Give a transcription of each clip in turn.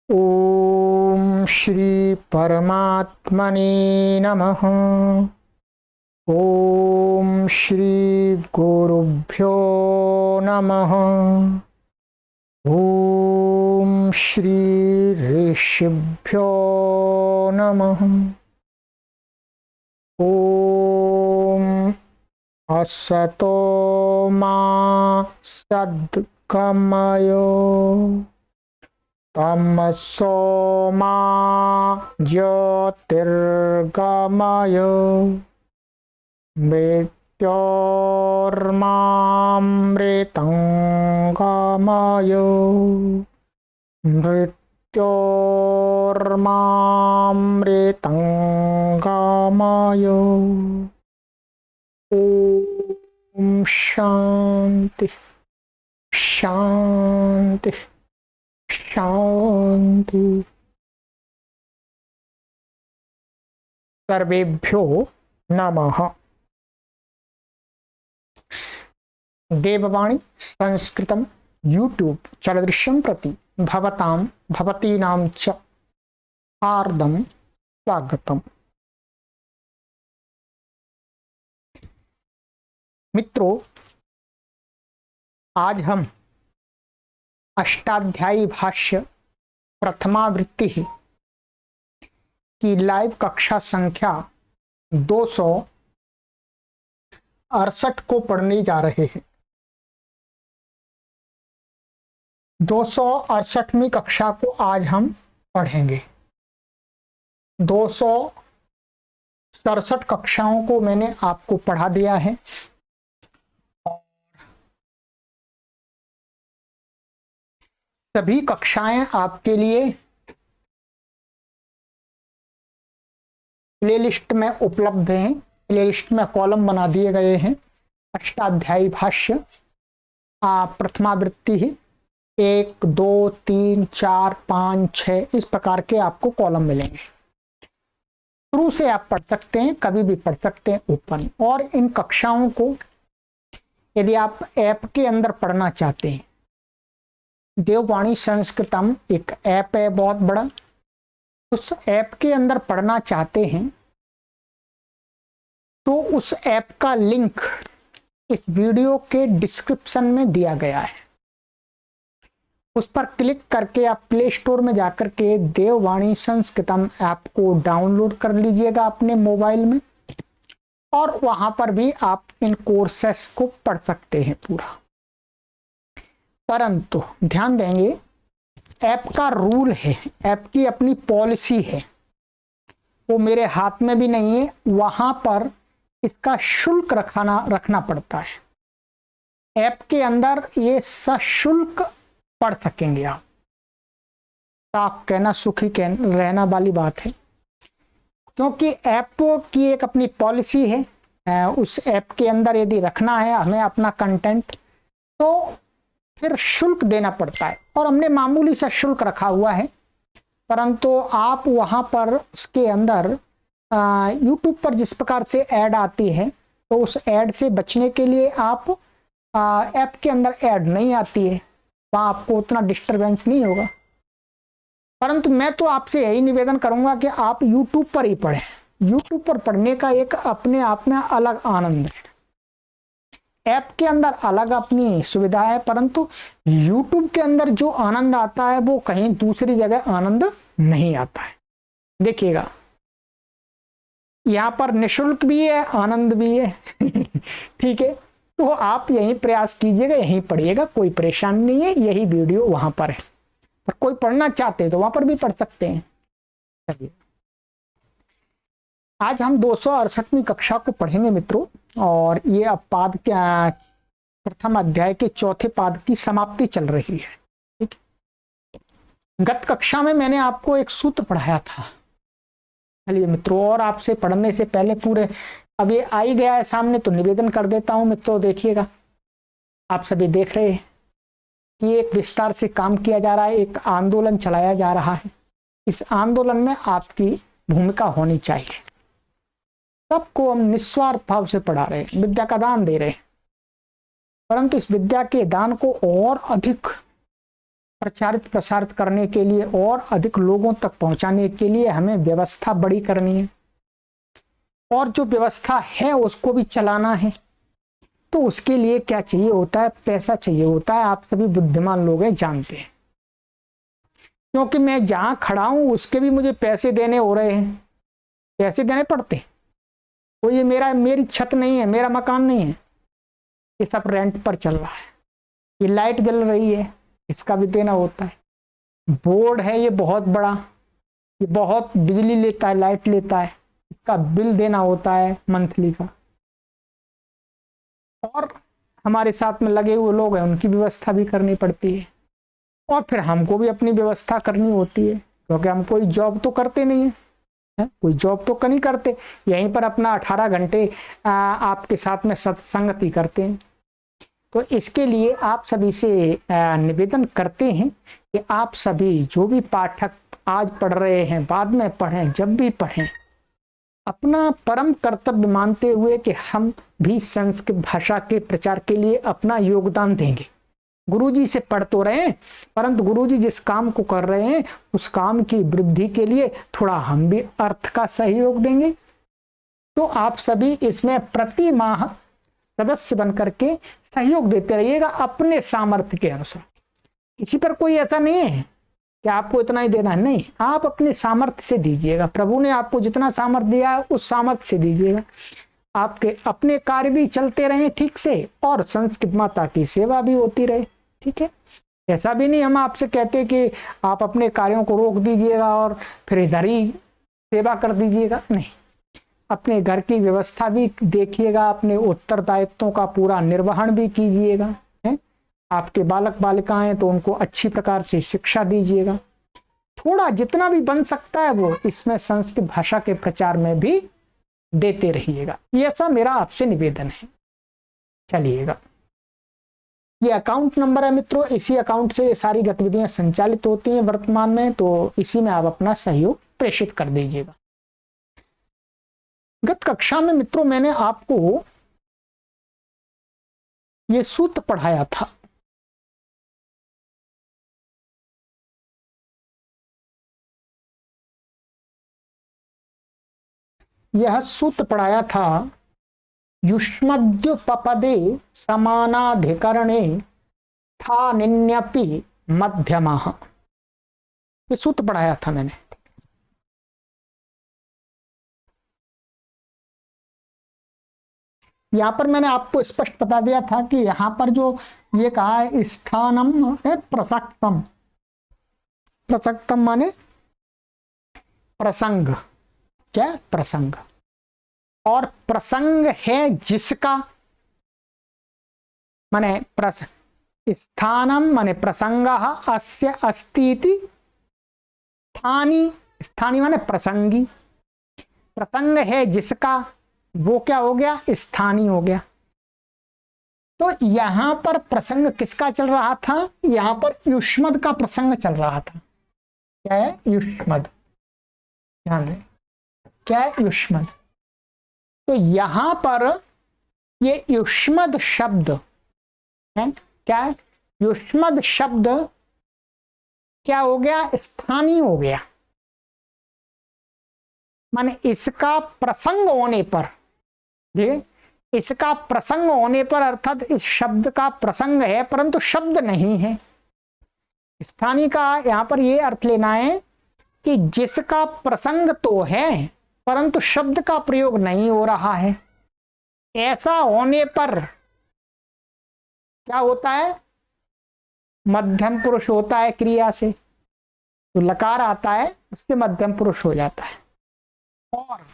ओम श्री परमात्मने नमः। ओम श्री गुरुभ्यो नमः। ओम श्री ऋषिभ्यो नमः। ओम असतो मा सद्गमय तमसो मा ज्योतिर्गमय मृत्योर्मामृतं गमय मृत्योर्मामृतं गमय। ओम शांति शांति शांति। सर्वेभ्यो नमः। देववाणी संस्कृतम यूट्यूब चलदृश्यं प्रति भवतां भवतीनां च हार्दं स्वागतम। मित्रों, आज हम अष्टाध्यायी भाष्य प्रथमावृत्ति की लाइव कक्षा संख्या 268 को पढ़ने जा रहे हैं। 268वीं कक्षा को आज हम पढ़ेंगे। 267 कक्षाओं को मैंने आपको पढ़ा दिया है। सभी कक्षाएं आपके लिए प्लेलिस्ट में उपलब्ध हैं। प्लेलिस्ट में कॉलम बना दिए गए हैं। अष्टाध्यायी भाष्य प्रथमावृत्ति 1 2 3 4 5 6 इस प्रकार के आपको कॉलम मिलेंगे। शुरू से आप पढ़ सकते हैं, कभी भी पढ़ सकते हैं ओपन। और इन कक्षाओं को यदि आप ऐप के अंदर पढ़ना चाहते हैं, देववाणी संस्कृतम एक ऐप है बहुत बड़ा, उस ऐप के अंदर पढ़ना चाहते हैं तो उस ऐप का लिंक इस वीडियो के डिस्क्रिप्शन में दिया गया है। उस पर क्लिक करके आप प्ले स्टोर में जाकर के देववाणी संस्कृतम ऐप को डाउनलोड कर लीजिएगा अपने मोबाइल में, और वहां पर भी आप इन कोर्सेस को पढ़ सकते हैं पूरा। परंतु ध्यान देंगे, ऐप का रूल है, ऐप की अपनी पॉलिसी है, वो मेरे हाथ में भी नहीं है। वहां पर इसका शुल्क रखना पड़ता है। ऐप के अंदर ये सशुल्क पढ़ सकेंगे आप। आप कहना सुखी रहना वाली बात है, क्योंकि ऐप की एक अपनी पॉलिसी है। उस ऐप के अंदर यदि रखना है हमें अपना कंटेंट, तो फिर शुल्क देना पड़ता है। और हमने मामूली सा शुल्क रखा हुआ है, परंतु आप वहां पर उसके अंदर यूट्यूब पर जिस प्रकार से ऐड आती है, तो उस ऐड से बचने के लिए आप ऐप के अंदर ऐड नहीं आती है, वहाँ आपको उतना डिस्टरबेंस नहीं होगा। परंतु मैं तो आपसे यही निवेदन करूंगा कि आप यूट्यूब पर ही पढ़ें। यूट्यूब पर पढ़ने का एक अपने आप में अलग आनंद है। ऐप के अंदर अलग अपनी सुविधा है, परंतु यूट्यूब के अंदर जो आनंद आता है वो कहीं दूसरी जगह आनंद नहीं आता है। देखिएगा, यहाँ पर निशुल्क भी है, आनंद भी है। ठीक है, तो आप यही प्रयास कीजिएगा, यहीं पढ़िएगा, कोई परेशानी नहीं है। यही वीडियो वहां पर है, पर कोई पढ़ना चाहते हैं तो वहां पर भी पढ़ सकते हैं। चलिए, आज हम 268वीं कक्षा को पढ़ेंगे मित्रों, और ये अब पाद क्या प्रथम अध्याय के चौथे पाद की समाप्ति चल रही है। ठीक, गत कक्षा में मैंने आपको एक सूत्र पढ़ाया था। चलिए मित्रों, और आपसे पढ़ने से पहले पूरे अब ये आ ही गया है सामने, तो निवेदन कर देता हूं मित्रों। देखिएगा, आप सभी देख रहे हैं कि एक विस्तार से काम किया जा रहा है, एक आंदोलन चलाया जा रहा है। इस आंदोलन में आपकी भूमिका होनी चाहिए। सबको हम निस्वार्थ भाव से पढ़ा रहे हैं, विद्या का दान दे रहे हैं, परंतु इस विद्या के दान को और अधिक प्रचारित प्रसारित करने के लिए और अधिक लोगों तक पहुंचाने के लिए हमें व्यवस्था बड़ी करनी है, और जो व्यवस्था है उसको भी चलाना है। तो उसके लिए क्या चाहिए होता है? पैसा चाहिए होता है। आप सभी बुद्धिमान लोग हैं, जानते हैं, क्योंकि मैं जहां खड़ा हूं उसके भी मुझे पैसे देने हो रहे हैं, पैसे देने पड़ते। तो ये मेरी छत नहीं है, मेरा मकान नहीं है, ये सब रेंट पर चल रहा है। ये लाइट जल रही है, इसका भी देना होता है। बोर्ड है ये बहुत बड़ा, ये बहुत बिजली लेता है, लाइट लेता है, इसका बिल देना होता है मंथली का। और हमारे साथ में लगे हुए लोग हैं, उनकी व्यवस्था भी करनी पड़ती है। और फिर हमको भी अपनी व्यवस्था करनी होती है, क्योंकि हम कोई जॉब तो करते नहीं है, कोई जॉब तो नहीं करते, यहीं पर अपना 18 घंटे आपके साथ में सत्संगति करते हैं। तो इसके लिए आप सभी से निवेदन करते हैं कि आप सभी जो भी पाठक आज पढ़ रहे हैं, बाद में पढ़ें, जब भी पढ़ें, अपना परम कर्तव्य मानते हुए कि हम भी संस्कृत भाषा के प्रचार के लिए अपना योगदान देंगे। गुरुजी से पढ़ तो रहे हैं, परंतु गुरुजी जिस काम को कर रहे हैं उस काम की वृद्धि के लिए थोड़ा हम भी अर्थ का सहयोग देंगे। तो आप सभी इसमें प्रति माह सदस्य बन करके सहयोग देते रहिएगा अपने सामर्थ्य के अनुसार। किसी पर कोई ऐसा नहीं है कि आपको इतना ही देना है, नहीं, आप अपने सामर्थ्य से दीजिएगा। प्रभु ने आपको जितना सामर्थ्य दिया है उस सामर्थ्य से दीजिएगा। आपके अपने कार्य भी चलते रहे ठीक से और संस्कृत माता की सेवा भी होती रहे, ठीक है। ऐसा भी नहीं हम आपसे कहते कि आप अपने कार्यों को रोक दीजिएगा और फिर इधर ही सेवा कर दीजिएगा, नहीं। अपने घर की व्यवस्था भी देखिएगा, अपने उत्तरदायित्वों का पूरा निर्वहन भी कीजिएगा, है। आपके बालक बालिकाएं तो उनको अच्छी प्रकार से शिक्षा दीजिएगा। थोड़ा जितना भी बन सकता है वो इसमें संस्कृत भाषा के प्रचार में भी देते रहिएगा, ये ऐसा मेरा आपसे निवेदन है। चलिएगा, ये अकाउंट नंबर है मित्रों, इसी अकाउंट से ये सारी गतिविधियां संचालित होती हैं वर्तमान में, तो इसी में आप अपना सहयोग प्रेषित कर दीजिएगा। गत कक्षा में मित्रों मैंने आपको ये सूत्र पढ़ाया था, यह सूत्र पढ़ाया था, युष्मद्युपपदे समानाधिकरणे था निन्यपि मध्यमः। ये सूत्र पढ़ाया था मैंने। यहां पर मैंने आपको स्पष्ट बता दिया था कि यहां पर जो ये कहा है स्थानम है प्रसक्तम, प्रसक्तम माने प्रसंग, क्या प्रसंग, और प्रसंग है जिसका, माने स्थानम माने प्रसंग अस्य अस्ति इति स्थानी, स्थानी माने प्रसंगी, प्रसंग है जिसका, वो क्या हो गया? स्थानीय हो गया। तो यहां पर प्रसंग किसका चल रहा था? यहां पर युष्मद का प्रसंग चल रहा था। क्या है? युष्मद, ध्यान दें, क्या है? युष्मद। तो यहां पर ये युष्मद शब्द है, क्या है? युष्मद शब्द क्या हो गया? स्थानीय हो गया। माने इसका प्रसंग होने पर, इसका प्रसंग होने पर अर्थात इस शब्द का प्रसंग है परंतु शब्द नहीं है। स्थानीय का यहां पर यह अर्थ लेना है कि जिसका प्रसंग तो है परंतु शब्द का प्रयोग नहीं हो रहा है। ऐसा होने पर क्या होता है? मध्यम पुरुष होता है क्रिया से, तो लकार आता है उससे मध्यम पुरुष हो जाता है। और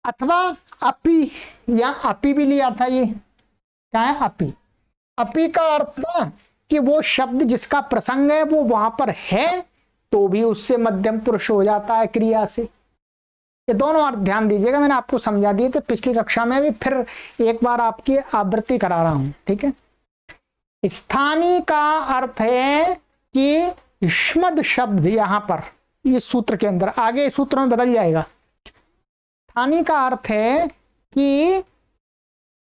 अथवा अपि, या अपि भी लिया था, ये क्या है? अपि। अपि का अर्थ ना कि वो शब्द जिसका प्रसंग है वो वहां पर है तो भी उससे मध्यम पुरुष हो जाता है क्रिया से। ये दोनों अर्थ ध्यान दीजिएगा, मैंने आपको समझा दिए थे पिछली कक्षा में भी, फिर एक बार आपकी आवृत्ति करा रहा हूं, ठीक है। स्थानीय का अर्थ है कि युष्मद शब्द, यहां पर इस सूत्र के अंदर, आगे सूत्र में बदल जाएगा। स्थानीय का अर्थ है कि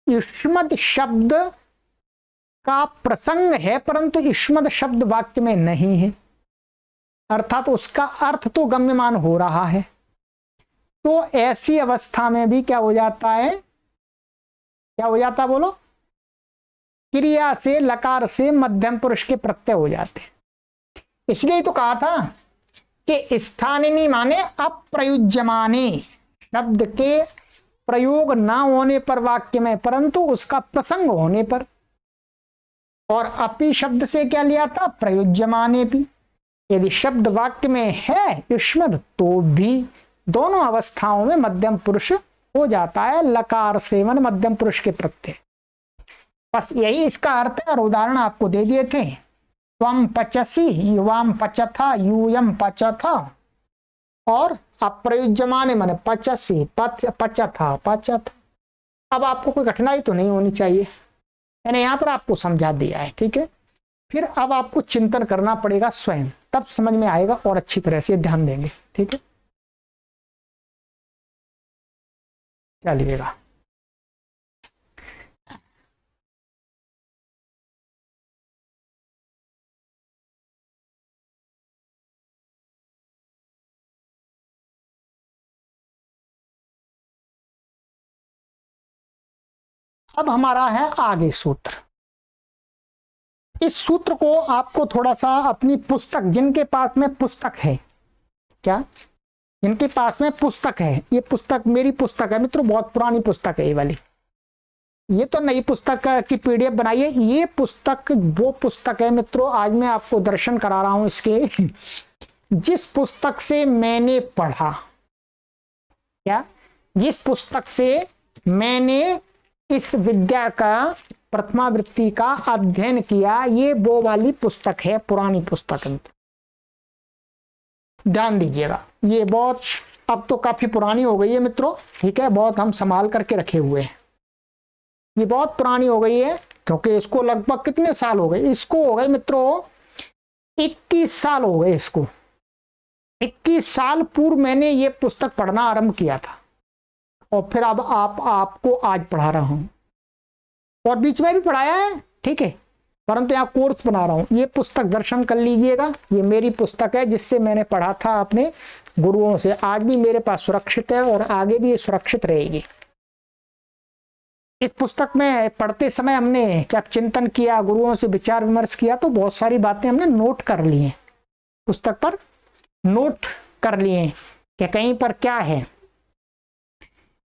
युष्मद शब्द का प्रसंग है परंतु युष्मद शब्द वाक्य में नहीं है, अर्थात उसका अर्थ तो गम्यमान हो रहा है, तो ऐसी अवस्था में भी क्या हो जाता है, क्या हो जाता है बोलो, क्रिया से लकार से मध्यम पुरुष के प्रत्यय हो जाते हैं। इसलिए तो कहा था कि स्थानिनी माने अप्रयुज्यमाने, शब्द के प्रयोग ना होने पर वाक्य में परंतु उसका प्रसंग होने पर, और अपि शब्द से क्या लिया था, प्रयुज्यमाने भी। यदि शब्द वाक्य में है युष्मद तो भी दोनों अवस्थाओं में मध्यम पुरुष हो जाता है, लकार सेवन मध्यम पुरुष के प्रत्यय। बस यही इसका अर्थ है, और उदाहरण आपको दे दिए थे, त्वम पचसी युवाम पचथा यूयम पचथा, और अप्रयुज्यमाने माने पचसी पचथा पचथ। अब आपको कोई कठिनाई तो नहीं होनी चाहिए, मैंने यहां पर आपको समझा दिया है, ठीक है। फिर अब आपको चिंतन करना पड़ेगा स्वयं, तब समझ में आएगा और अच्छी तरह से ध्यान देंगे, ठीक है। चलिएगा, अब हमारा है आगे सूत्र। इस सूत्र को आपको थोड़ा सा अपनी पुस्तक, जिनके पास में पुस्तक है, क्या जिनके पास में पुस्तक है, ये पुस्तक मेरी पुस्तक है मित्रों, बहुत पुरानी पुस्तक है ये वाली, ये तो नई पुस्तक की पीडीएफ बनाई है, ये पुस्तक वो पुस्तक है मित्रों, आज मैं आपको दर्शन करा रहा हूं इसके, जिस पुस्तक से मैंने पढ़ा, क्या जिस पुस्तक से मैंने इस विद्या का प्रथमावृत्ति का अध्ययन किया, ये वो वाली पुस्तक है, पुरानी पुस्तक है। ध्यान दीजिएगा, ये बहुत अब तो काफी पुरानी हो गई है मित्रों, ठीक है, बहुत हम संभाल करके रखे हुए हैं, ये बहुत पुरानी हो गई है, क्योंकि इसको लगभग कितने साल हो गए, इसको हो गए मित्रों 21 साल हो गए, इसको 21 साल पूर्व मैंने ये पुस्तक पढ़ना आरंभ किया था, और फिर अब आपको आज पढ़ा रहा हूं, और बीच में भी पढ़ाया है, ठीक है, परंतु यहाँ कोर्स बना रहा हूं। ये पुस्तक दर्शन कर लीजिएगा, ये मेरी पुस्तक है जिससे मैंने पढ़ा था अपने गुरुओं से, आज भी मेरे पास सुरक्षित है और आगे भी ये सुरक्षित रहेगी। इस पुस्तक में पढ़ते समय हमने जब चिंतन किया, गुरुओं से विचार विमर्श किया, तो बहुत सारी बातें हमने नोट कर ली हैं, पुस्तक पर नोट कर लिए कि कहीं पर क्या है।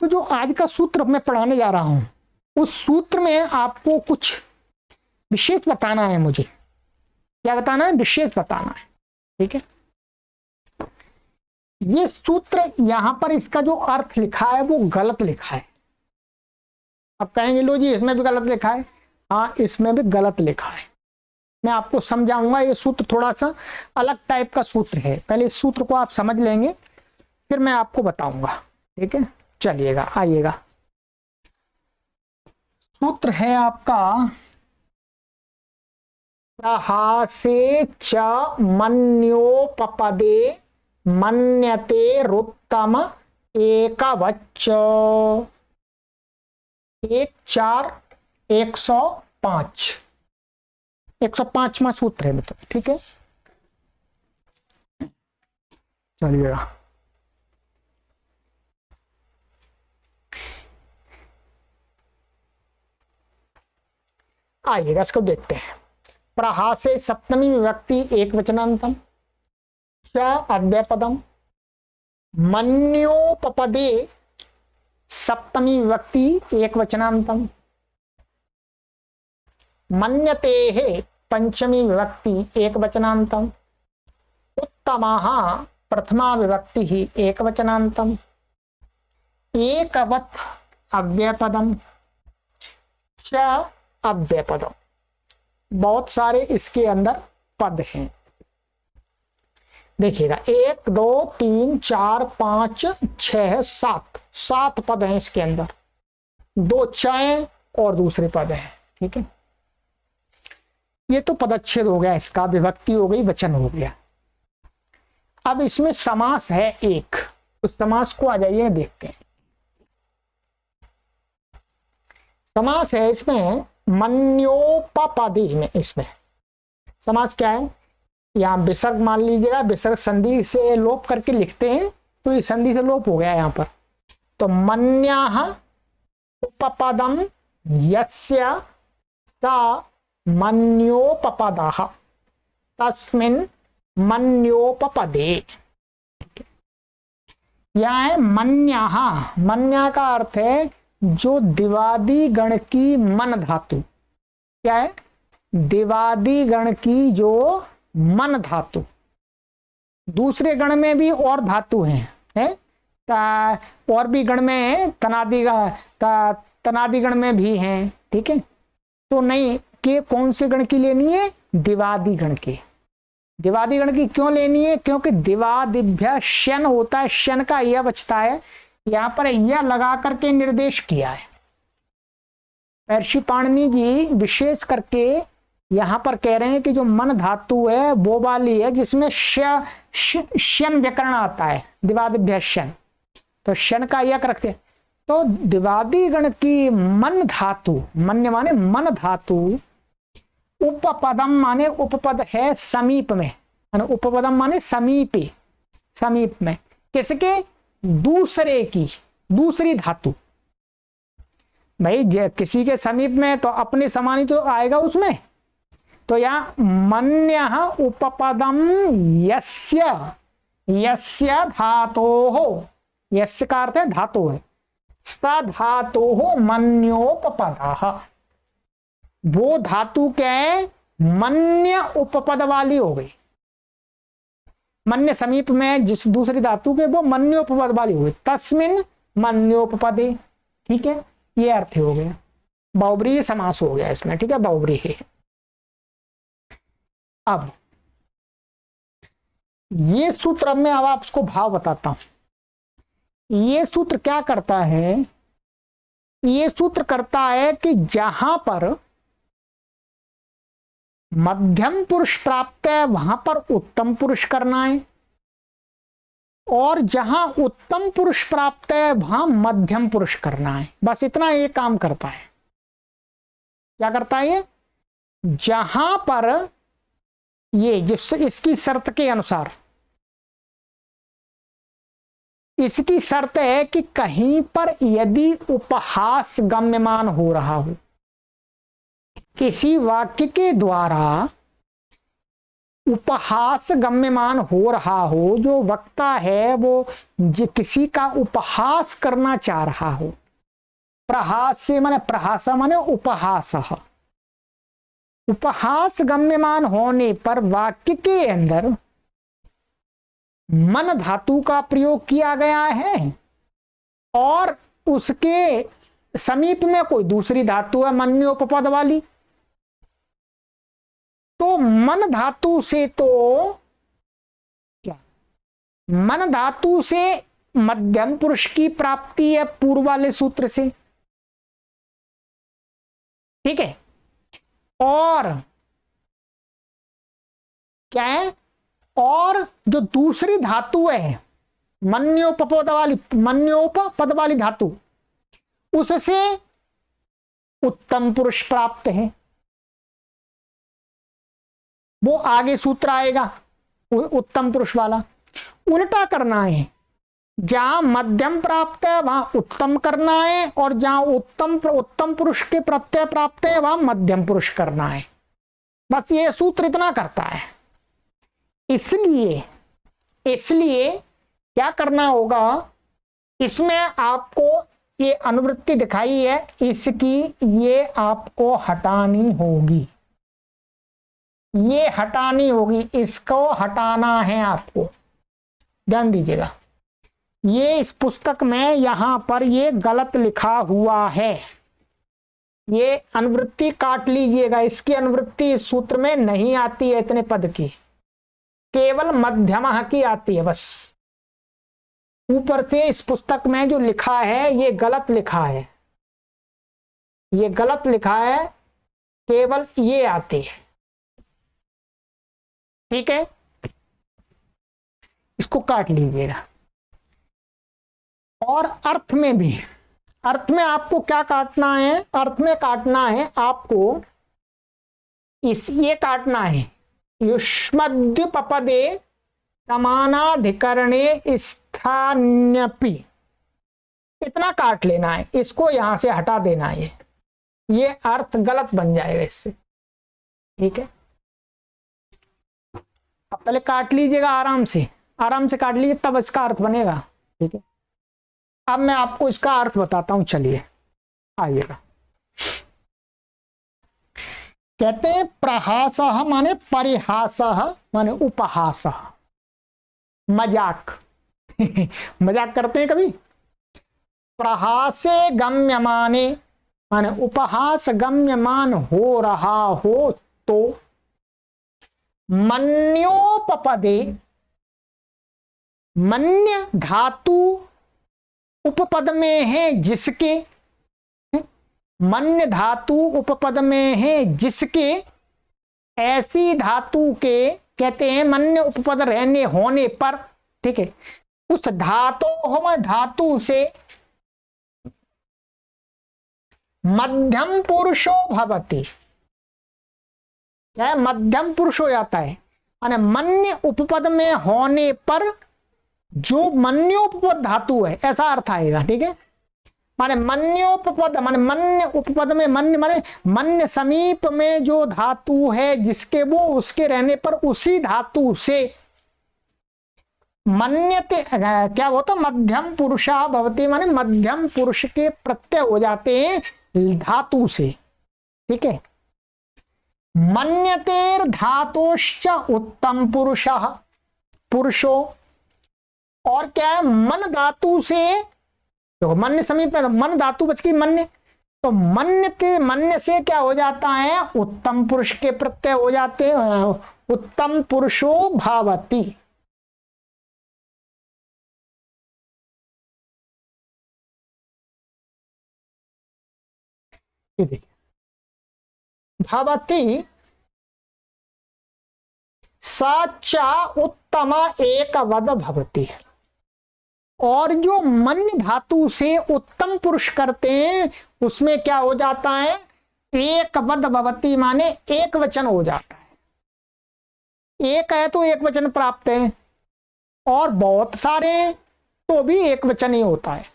तो जो आज का सूत्र मैं पढ़ाने जा रहा हूं, उस सूत्र में आपको कुछ विशेष बताना है, मुझे क्या बताना है, विशेष बताना है, ठीक है। ये सूत्र यहां पर इसका जो अर्थ लिखा है वो गलत लिखा है। अब कहेंगे लो जी इसमें भी गलत लिखा है, हाँ इसमें भी गलत लिखा है, मैं आपको समझाऊंगा। ये सूत्र थोड़ा सा अलग टाइप का सूत्र है, पहले इस सूत्र को आप समझ लेंगे फिर मैं आपको बताऊंगा, ठीक है। चलिएगा, आइएगा, सूत्र है आपका प्रहासे च मन्योपपदे मन्यते रुत्तम एकवच्च, 14105 105वां सूत्र है मित्र, ठीक है। चलिएगा, आइएगा इसको देखते हैं। प्रहासे सप्तमी विभक्ति एक वचनांतम, च अव्ययपदम, मन्योपपदे सप्तमी विभक्ति एक वचनांतम, मन्यतेः पंचमी विभक्ति एक वचनांतम, उत्तमाः प्रथमा विभक्ति ही एक वचनांतम, एकवत् अव्ययपदम च अव्ययपदम। बहुत सारे इसके अंदर पद हैं, देखिएगा 1 2 3 4 5 6 7 पद हैं इसके अंदर, 2 चय और दूसरे पद हैं, ठीक है। ये तो पदच्छेद हो गया, इसका विभक्ति हो गई, वचन हो गया। अब इसमें समास है एक, उस समास को आ जाइए देखते हैं। समास है इसमें मन्योपपदे में, इसमें समास क्या है, यहाँ विसर्ग मान लीजिएगा, विसर्ग संधि से लोप करके लिखते हैं तो ये संधि से लोप हो गया यहाँ पर। तो मन्याः उपपदम यस्य सा मन्योपपदः तस्मिन् मन्योपपदे। यहाँ है मन्याः, मन्या का अर्थ है जो दिवादी गण की मन धातु, क्या है, दिवादी गण की जो मन धातु, दूसरे गण में भी और धातु हैं, और भी गण में तनादि गण में भी हैं, ठीक है। तो नहीं कि कौन से गण की लेनी है, दिवादी गण की। दिवादी गण की क्यों लेनी है, क्योंकि दिवादिभ्य शन होता है, शन का यह बचता है, यहां पर यह लगा करके निर्देश किया है। महर्षि पाणिनि जी विशेष करके यहां पर कह रहे हैं कि जो मन धातु है वो वाली है जिसमें शन व्याकरण आता है, दिवादिभ्य शन, तो शन का यक रखते हैं। तो दिवादी गण की मन धातु, मन माने मन धातु, उपपदम माने उपपद है समीप में, उपपदम माने समीपे, समीप में, किसके, दूसरे की, दूसरी धातु। भाई किसी के समीप में तो अपने समान ही तो आएगा उसमें। तो यहाँ मन्यः उपपदम यस्य, यस्य धातोः, यस्य का अर्थ है धातु है, स धातोः मन्योपपदः, वो धातु क्या है, मन्य उपपद वाली हो गई। मन्य समीप में जिस दूसरी धातु के वो मन्योपपद वाली हो गई, तस्मिन मन्योपपदे, ठीक है, ये अर्थ हो गया, बहुब्रीहि समास हो गया इसमें, ठीक है, बहुब्रीहि। अब ये सूत्र में अब आपको भाव बताता हूं। ये सूत्र क्या करता है, ये सूत्र करता है कि जहां पर मध्यम पुरुष प्राप्त है वहां पर उत्तम पुरुष करना है, और जहां उत्तम पुरुष प्राप्त है वहां मध्यम पुरुष करना है। बस इतना ये काम करता है। क्या करता है ये, जहां पर ये जिस इसकी शर्त के अनुसार, इसकी शर्त है कि कहीं पर यदि उपहास गम्यमान हो रहा हो, किसी वाक्य के द्वारा उपहास गम्यमान हो रहा हो, जो वक्ता है वो किसी का उपहास करना चाह रहा हो, प्रहास से माने प्रहास माने उपहास, उपहास गम्यमान होने पर वाक्य के अंदर मन धातु का प्रयोग किया गया है और उसके समीप में कोई दूसरी धातु है मन्योपपद वाली, तो मन धातु से तो क्या, मन धातु से मध्यम पुरुष की प्राप्ति है पूर्व वाले सूत्र से, ठीक है। और क्या है, और जो दूसरी धातु है मन्योपपद वाली धातु, उससे उत्तम पुरुष प्राप्त है। वो आगे सूत्र आएगा उत्तम पुरुष वाला। उल्टा करना है, जहां मध्यम प्राप्त है वहां उत्तम करना है, और जहां उत्तम पुरुष के प्रत्यय प्राप्त है वहां मध्यम पुरुष करना है। बस ये सूत्र इतना करता है। इसलिए क्या करना होगा, इसमें आपको ये अनुवृत्ति दिखाई है, इसकी ये आपको हटानी होगी, ये हटानी होगी, इसको हटाना है आपको। ध्यान दीजिएगा, ये इस पुस्तक में यहां पर ये गलत लिखा हुआ है, ये अनुवृत्ति काट लीजिएगा। इसकी अनुवृत्ति इस सूत्र में नहीं आती है, इतने पद की केवल मध्यमः की आती है बस। ऊपर से इस पुस्तक में जो लिखा है ये गलत लिखा है, ये गलत लिखा है, केवल ये आती है, ठीक है, इसको काट लीजिएगा। और अर्थ में भी अर्थ में आपको क्या काटना है? अर्थ में काटना है आपको ये काटना है, युष्मद्युपपदे समानाधिकरणे स्थान्यपि, इतना काट लेना है, इसको यहां से हटा देना है, ये अर्थ गलत बन जाएगा इससे। ठीक है, अब पहले काट लीजिएगा, आराम से काट लीजिए, तब इसका अर्थ बनेगा। ठीक है, अब मैं आपको इसका अर्थ बताता हूं, चलिए आइएगा। कहते हैं प्रहासः माने परिहासः माने उपहासः, मजाक मजाक करते हैं कभी। प्रहासे गम्यमाने माने उपहास गम्यमान हो रहा हो तो, मन्योपपदे, मन्य धातु उपपद में है जिसके, मन्य धातु उपपद में है जिसके, ऐसी धातु के, कहते हैं मन्य उपपद रहने होने पर, ठीक है, उस धातु से मध्यम पुरुषो भवति, क्या मध्यम पुरुष हो जाता है, माने मन्य उपपद में होने पर जो मन्योपपद धातु है, ऐसा अर्थ आएगा। ठीक है, माने मन्योपपद माने मन्य उपपद में, मन्य माने मन्य समीप में जो धातु है जिसके, वो उसके रहने पर उसी धातु से मन्यते, क्या होता, मध्यम पुरुषा भवति माने मध्यम पुरुष के प्रत्यय हो जाते हैं धातु से। ठीक है, मन्यतेर धातोश्च उत्तम पुरुषः पुरुषो, और क्या है, मन धातु से, तो मन्य समीप में मन धातु बच गई मन्य, तो मन्य से क्या हो जाता है, उत्तम पुरुष के प्रत्यय हो जाते हैं, उत्तम पुरुषो भावति। ये देखिए, भवति साचा उत्तम एक वद भवति, और जो मन्य धातु से उत्तम पुरुष करते हैं उसमें क्या हो जाता है, एक वद भवति माने एक वचन हो जाता है। एक है तो एक वचन प्राप्त है, और बहुत सारे तो भी एक वचन ही होता है।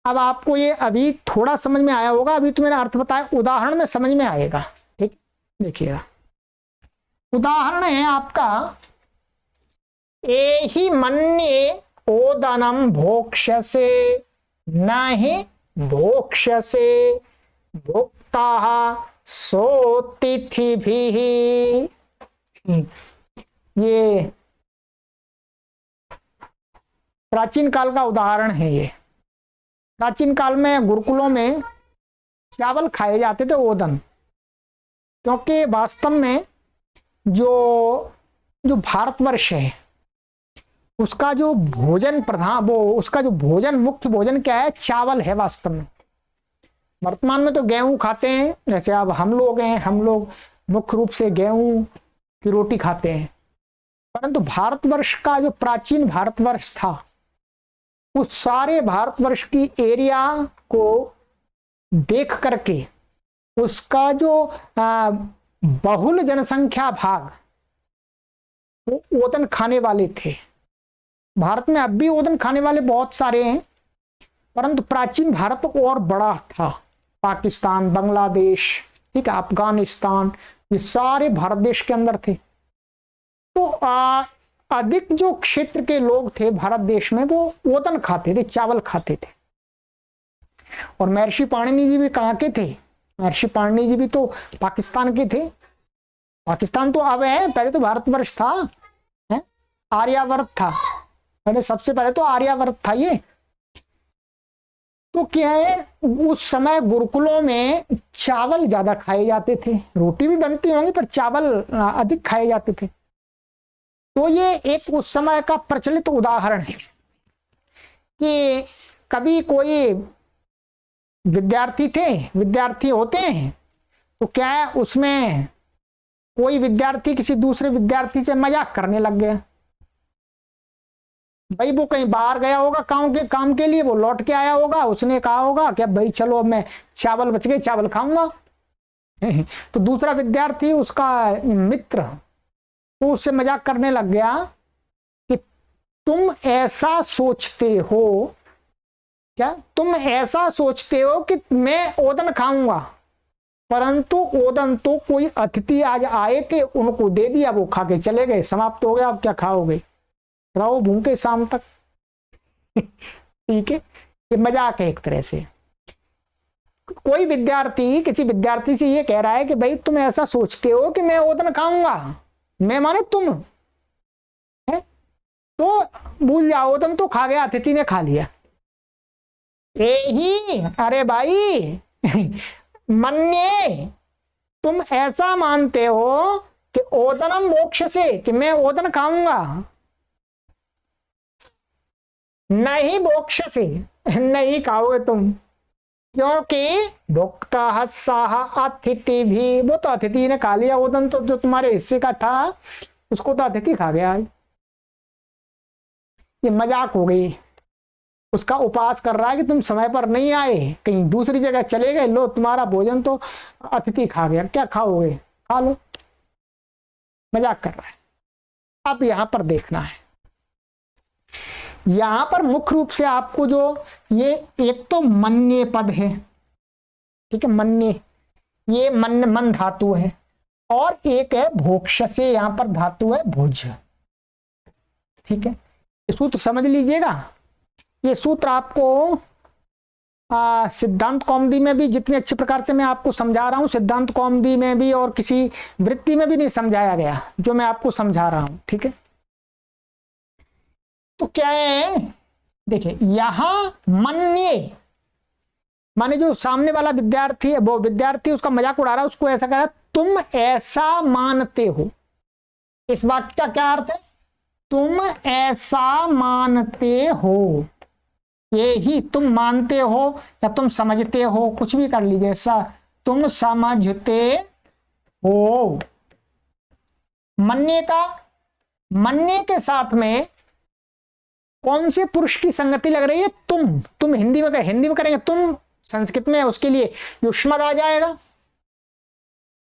अब आपको ये अभी थोड़ा समझ में आया होगा, अभी तो मैंने अर्थ बताया, उदाहरण में समझ में आएगा। ठीक, देखिएगा, उदाहरण है आपका, एहि मन्ये ओदनम भोक्ष्यसे नहि भोक्ष्यसे भोक्ताः सोतिथिभिः। ये प्राचीन काल का उदाहरण है। ये प्राचीन काल में गुरुकुलों में चावल खाए जाते थे, ओदन, क्योंकि वास्तव में जो भारतवर्ष है उसका जो भोजन प्रधान, वो उसका जो भोजन, मुख्य भोजन क्या है, चावल है वास्तव में। वर्तमान में तो गेहूं खाते हैं, जैसे अब हम लोग हैं, हम लोग मुख्य रूप से गेहूं की रोटी खाते हैं, परंतु भारतवर्ष का जो प्राचीन भारतवर्ष था, उस सारे भारतवर्ष की एरिया को देख करके उसका जो बहुल जनसंख्या भाग वो ओदन खाने वाले थे। भारत में अब भी ओदन खाने वाले बहुत सारे हैं, परंतु प्राचीन भारत और बड़ा था। पाकिस्तान, बांग्लादेश, ठीक है, अफगानिस्तान, ये सारे भारत देश के अंदर थे। तो अधिक जो क्षेत्र के लोग थे भारत देश में, वो ओदन खाते थे, चावल खाते थे। और महर्षि पाणिनि जी भी कहाँ के थे? महर्षि पाणिनि जी भी तो पाकिस्तान के थे। पाकिस्तान तो अब है, पहले तो भारतवर्ष था, है? आर्यावर्त था, पहले सबसे पहले तो आर्यावर्त था ये। तो क्या है, उस समय गुरुकुलों में चावल ज्यादा खाए जाते थे, रोटी भी बनती होंगी पर चावल अधिक खाए जाते थे। तो ये एक उस समय का प्रचलित उदाहरण है कि कभी कोई विद्यार्थी होते हैं, तो क्या है, उसमें कोई विद्यार्थी किसी दूसरे विद्यार्थी से मजाक करने लग गया, भाई वो कहीं बाहर गया होगा काम के लिए, वो लौट के आया होगा, उसने कहा होगा कि भाई चलो अब मैं चावल बच गए चावल खाऊंगा। तो दूसरा विद्यार्थी उसका मित्र तो उससे मजाक करने लग गया कि तुम ऐसा सोचते हो क्या, तुम ऐसा सोचते हो कि मैं ओदन खाऊंगा, परंतु ओदन तो कोई अतिथि आज आए थे उनको दे दिया, वो खा के चले गए, समाप्त हो गया, अब क्या खाओगे, रहो भूखे शाम तक। ठीक है, ये मजाक है एक तरह से। कोई विद्यार्थी किसी विद्यार्थी से ये कह रहा है कि भाई तुम ऐसा सोचते हो कि मैं ओदन खाऊंगा, मैं माने तुम है, तो भूल जाओ, ओदन तो खा गया, अतिथि ने खा लिया। यही अरे भाई मन्ये, तुम ऐसा मानते हो कि ओदनम मोक्ष से, कि मैं ओदन खाऊंगा, नहीं मोक्ष से नहीं खाओगे तुम, क्योंकि भुक्ता साह अतिथि भी, वो तो अतिथि ने खा लिया ओदन, तो जो तुम्हारे हिस्से का था उसको तो अतिथि खा गया। ये मजाक हो गई, उसका उपहास कर रहा है कि तुम समय पर नहीं आए, कहीं दूसरी जगह चले गए, लो तुम्हारा भोजन तो अतिथि खा गया, क्या खाओगे, खा लो, मजाक कर रहा है। अब यहां पर देखना है, यहां पर मुख्य रूप से आपको जो ये एक तो मन्ये पद है, ठीक है, मन्ये ये मन धातु है, और एक है भोक्ष से, यहां पर धातु है भुज। ठीक है, ये सूत्र समझ लीजिएगा। ये सूत्र आपको सिद्धांत कौमुदी में भी जितने अच्छे प्रकार से मैं आपको समझा रहा हूं, सिद्धांत कौमुदी में भी और किसी वृत्ति में भी नहीं समझाया गया जो मैं आपको समझा रहा हूं। ठीक है, तो क्या है, देखिए यहां मन्ये माने जो सामने वाला विद्यार्थी है, वो विद्यार्थी उसका मजाक उड़ा रहा है, उसको ऐसा कह रहा है तुम ऐसा मानते हो। इस वाक्य का क्या अर्थ है, तुम ऐसा मानते हो, ये ही तुम मानते हो या तुम समझते हो, कुछ भी कर लीजिए, ऐसा तुम समझते हो। मन्ये का, मन्ये के साथ में कौन से पुरुष की संगति लग रही है, तुम हिंदी में करेंगे तुम, संस्कृत में उसके लिए युष्मद आ जाएगा।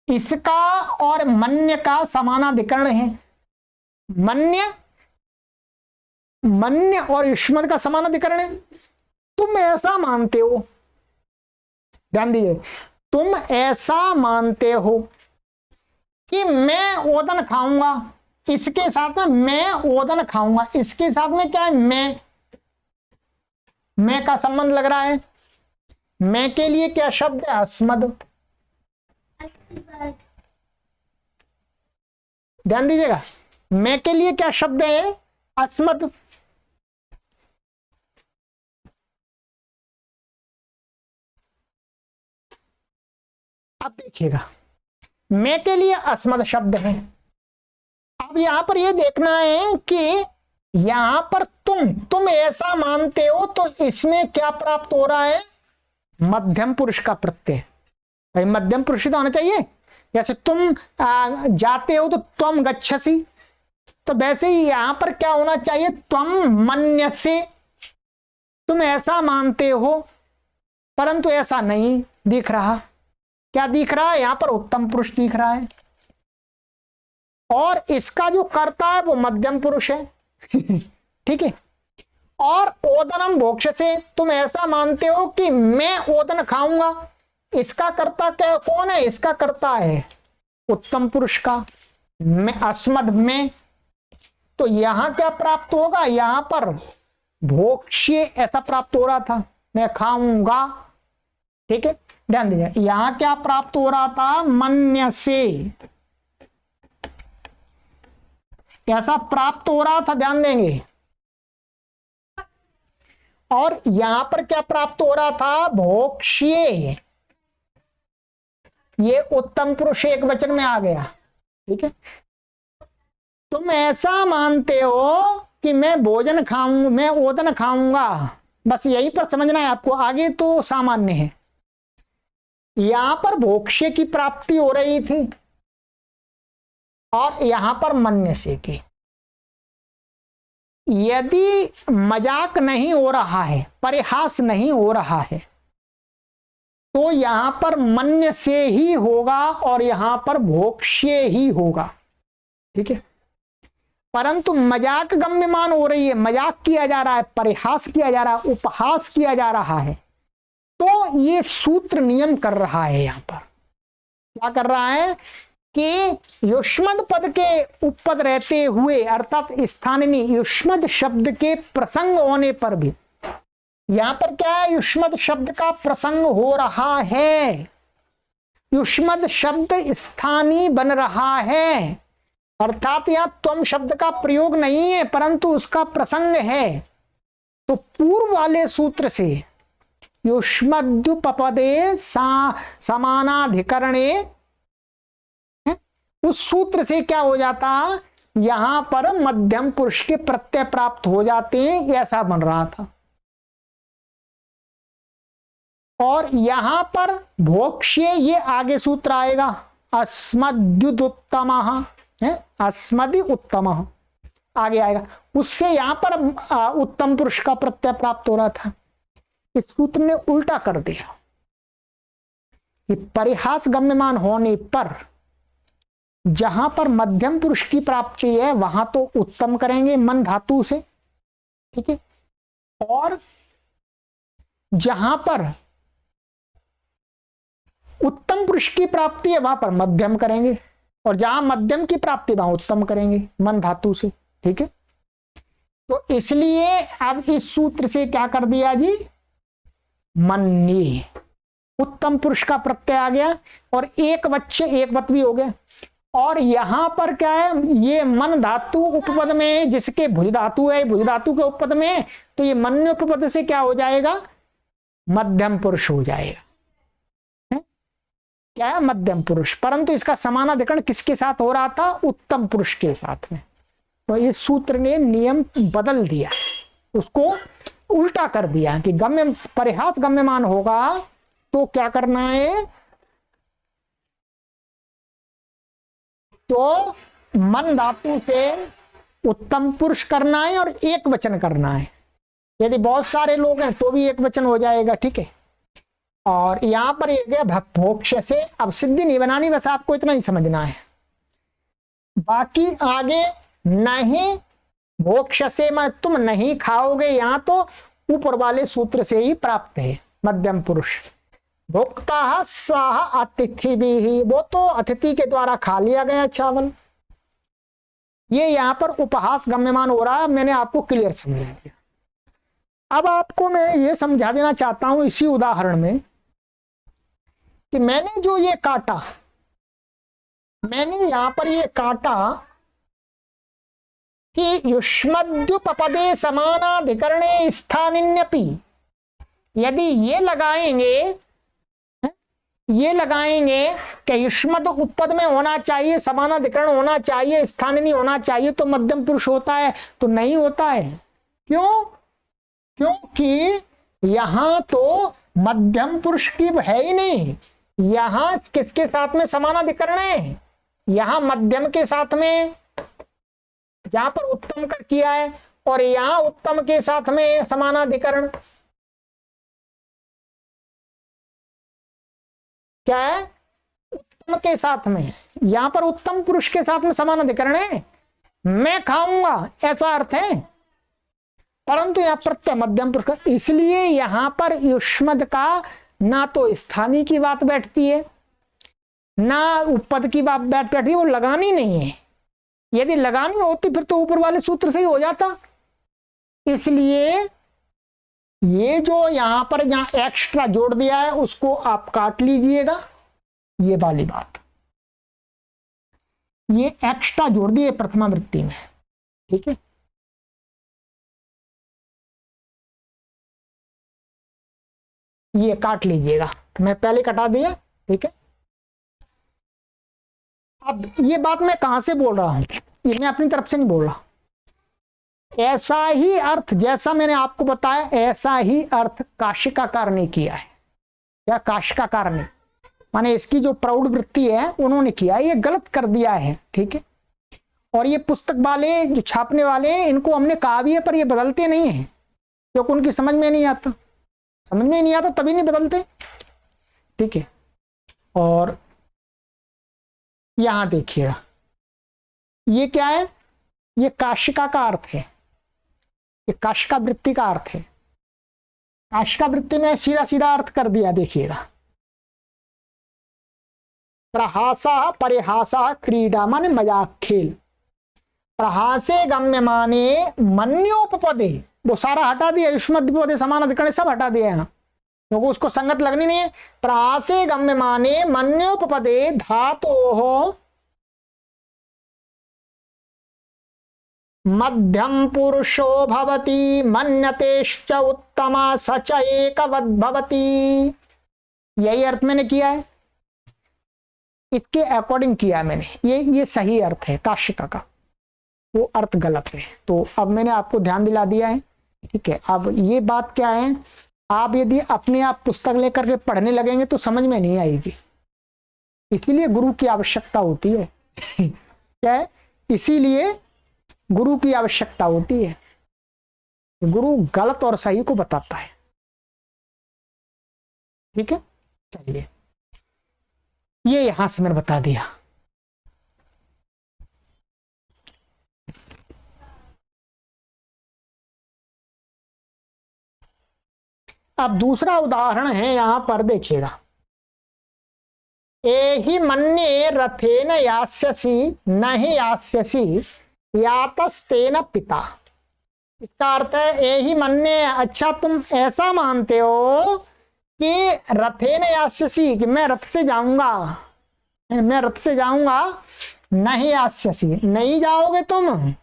इसका और मन्य का समानाधिकरण है, मन्य और युष्मद का समानाधिकरण है। तुम ऐसा मानते हो, ध्यान दीजिए, तुम ऐसा मानते हो कि मैं ओदन खाऊंगा, इसके साथ में मैं ओदन खाऊंगा, इसके साथ में क्या है, मैं का संबंध लग रहा है। मैं के लिए क्या शब्द है, अस्मद। ध्यान दीजिएगा, मैं के लिए क्या शब्द है, अस्मद। अब देखिएगा, मैं के लिए अस्मद शब्द है। अब यहां पर यह देखना है कि यहां पर तुम ऐसा मानते हो, तो इसमें क्या प्राप्त हो रहा है, मध्यम पुरुष का प्रत्यय। भाई मध्यम पुरुष तो होना चाहिए, जैसे तुम जाते हो तो त्वम गच्छसि, तो वैसे ही यहां पर क्या होना चाहिए, त्वम मन्यसे, तुम ऐसा मानते हो, परंतु ऐसा नहीं दिख रहा। क्या दिख रहा है, यहां पर उत्तम पुरुष दिख रहा है, और इसका जो कर्ता है वो मध्यम पुरुष है। ठीक है, और ओदनम भोक्ष से, तुम ऐसा मानते हो कि मैं ओदन खाऊंगा, इसका कर्ता क्या कौन है, इसका कर्ता है उत्तम पुरुष का मैं, अस्मद में। तो यहां क्या प्राप्त होगा, यहां पर भोक्ष्य ऐसा प्राप्त हो रहा था, मैं खाऊंगा। ठीक है, ध्यान दीजिए, यहां क्या प्राप्त हो रहा था, मन्य से ऐसा प्राप्त हो रहा था, ध्यान देंगे। और यहां पर क्या प्राप्त हो रहा था, भोक्ष्य, ये उत्तम पुरुष एक वचन में आ गया। ठीक है, तुम ऐसा मानते हो कि मैं भोजन खाऊंगा, मैं ओदन खाऊंगा, बस यहीं पर समझना है आपको, आगे तो सामान्य है। यहां पर भोक्ष्य की प्राप्ति हो रही थी और यहां पर मन्य से की, यदि मजाक नहीं हो रहा है, परिहास नहीं हो रहा है, तो यहां पर मन्य से ही होगा और यहां पर भोक्ष्य ही होगा। ठीक है, परंतु मजाक गम्यमान हो रही है, मजाक किया जा रहा है, परिहास किया जा रहा है, उपहास किया जा रहा है, तो ये सूत्र नियम कर रहा है। यहां पर क्या कर रहा है कि युष्मद पद के उपपद रहते हुए अर्थात स्थानीय युष्मद शब्द के प्रसंग होने पर भी, यहां पर क्या है, युष्मद शब्द का प्रसंग हो रहा है, युष्मद शब्द स्थानीय बन रहा है, अर्थात यहां त्वम शब्द का प्रयोग नहीं है परंतु उसका प्रसंग है। तो पूर्व वाले सूत्र से युष्मद्युपपदे समानाधिकरणे, उस सूत्र से क्या हो जाता, यहां पर मध्यम पुरुष के प्रत्यय प्राप्त हो जाते हैं, ऐसा बन रहा था। और यहां पर भोक्ष्य, ये आगे सूत्र आएगा, अस्मद्युदुत्तमः है, अस्मदि उत्तम आगे आएगा, उससे यहां पर उत्तम पुरुष का प्रत्यय प्राप्त हो रहा था। इस सूत्र ने उल्टा कर दिया कि परिहास गम्यमान होने पर जहां पर मध्यम पुरुष की प्राप्ति है वहां तो उत्तम करेंगे मन धातु से। ठीक है, और जहां पर उत्तम पुरुष की प्राप्ति है वहां पर मध्यम करेंगे, और जहां मध्यम की प्राप्ति वहां उत्तम करेंगे मन धातु से। ठीक है, तो इसलिए अब इस सूत्र से क्या कर दिया जी, मन्ये, उत्तम पुरुष का प्रत्यय आ गया और एक बच्चे एक वत भी हो गए। और यहां पर क्या है, ये मन धातु उपपद में, जिसके भुज धातु है, भुज धातु के उपपद में, तो ये मन्य उपपद से क्या हो जाएगा, मध्यम पुरुष हो जाएगा। क्या है, मध्यम पुरुष, परंतु इसका समानाधिकरण किसके साथ हो रहा था, उत्तम पुरुष के साथ में। तो इस सूत्र ने नियम बदल दिया, उसको उल्टा कर दिया कि गम्य परिहास गम्यमान होगा तो क्या करना है, तो मन धातु से उत्तम पुरुष करना है और एक वचन करना है। यदि बहुत सारे लोग हैं तो भी एक वचन हो जाएगा। ठीक है, और यहां पर ये भोक्ष से अब सिद्धि नहीं बनानी, बस आपको इतना ही समझना है, बाकी आगे नहीं भोक्ष से मैं तुम नहीं खाओगे, यहां तो ऊपर वाले सूत्र से ही प्राप्त है मध्यम पुरुष। भोक्ता साह अतिथि भी ही, वो तो अतिथि के द्वारा खा लिया गया चावल। ये यहां पर उपहास गम्यमान हो रहा है, मैंने आपको क्लियर समझा दिया। अब आपको मैं ये समझा देना चाहता हूं इसी उदाहरण में कि मैंने जो ये काटा, मैंने यहां पर ये काटा कि युष्मद्युपपदे समानाधिकरणे स्थानिन्यपि, यदि ये लगाएंगे कि युष्मद उपपद में होना चाहिए, समानाधिकरण होना चाहिए, स्थानिनी होना चाहिए तो मध्यम पुरुष होता है, तो नहीं होता है। क्यों, क्योंकि यहां तो मध्यम पुरुष की है ही नहीं, यहां किसके साथ में समानाधिकरण है, यहां मध्यम के साथ में, जहां पर उत्तम कर किया है, और यहां उत्तम के साथ में समानाधिकरण क्या है, उत्तम के साथ में, यहां पर उत्तम पुरुष के साथ में समानाधिकरण है, मैं खाऊंगा ऐसा अर्थ है, परंतु यहां प्रत्यय मध्यम पुरुष का, इसलिए यहां पर युष्मद का ना तो स्थानीय की बात बैठती है ना उपपद की बात बैठती है, वो लगानी नहीं है। यदि लगानी होती फिर तो ऊपर वाले सूत्र से ही हो जाता। इसलिए ये जो यहां पर जहां एक्स्ट्रा जोड़ दिया है उसको आप काट लीजिएगा, ये वाली बात, ये एक्स्ट्रा जोड़ दिए प्रथमा वृत्ति में। ठीक है, ये काट लीजिएगा, मैं पहले कटा दिया। ठीक है, अब ये बात मैं कहां से बोल रहा हूं, ये मैं अपनी तरफ से नहीं बोल रहा, ऐसा ही अर्थ जैसा मैंने आपको बताया ऐसा ही अर्थ काशिकाकार ने किया है, या काशिकाकार ने, माने इसकी जो प्रौढ़ वृत्ति है उन्होंने किया, ये गलत कर दिया है। ठीक है, और ये पुस्तक वाले जो छापने वाले हैं इनको हमने कहा भी है, पर ये बदलते नहीं हैं क्योंकि उनकी समझ में नहीं आता, समझ में नहीं आता तभी नहीं बदलते। ठीक है, और यहां देखिएगा ये क्या है, ये काशिका का अर्थ है, ये काशिका वृत्ति का अर्थ है। काशिका वृत्ति में सीधा सीधा अर्थ कर दिया, देखिएगा। प्रहासा परिहासा क्रीडा माने मजाक खेल, प्रहासे गम्य माने मन्योपपदे, वो सारा हटा दिया, युष्मद्विपदे समान अधिकरण सब हटा दिया यहाँ क्योंकि उसको संगत लगनी नहीं है। प्रहासे गम्य माने मन्योपपदे धातोः मध्यम पुरुषो भवति मन्यतेश्च उत्तमा सच एकवद् भवति। यही अर्थ मैंने किया है, इसके अकॉर्डिंग किया मैंने, ये सही अर्थ है काशिका का, वो अर्थ गलत है। तो अब मैंने आपको ध्यान दिला दिया है। ठीक है, अब ये बात क्या है, आप यदि अपने आप पुस्तक लेकर के पढ़ने लगेंगे तो समझ में नहीं आएगी, इसीलिए गुरु की आवश्यकता होती है। क्या है, इसीलिए गुरु की आवश्यकता होती है। गुरु गलत और सही को बताता है। ठीक है, चलिए ये यहां से मैंने बता दिया। अब दूसरा उदाहरण है, यहां पर देखिएगा। एहि मन्ये रथेन यास्यसि नहीं यास्यसि यातस्तेन पिता। इसका अर्थ है एहि मन्ये, अच्छा तुम ऐसा मानते हो कि रथेन यास्यसि, कि मैं रथ से जाऊंगा, मैं रथ से जाऊंगा, नहीं यास्यसि नहीं जाओगे तुम,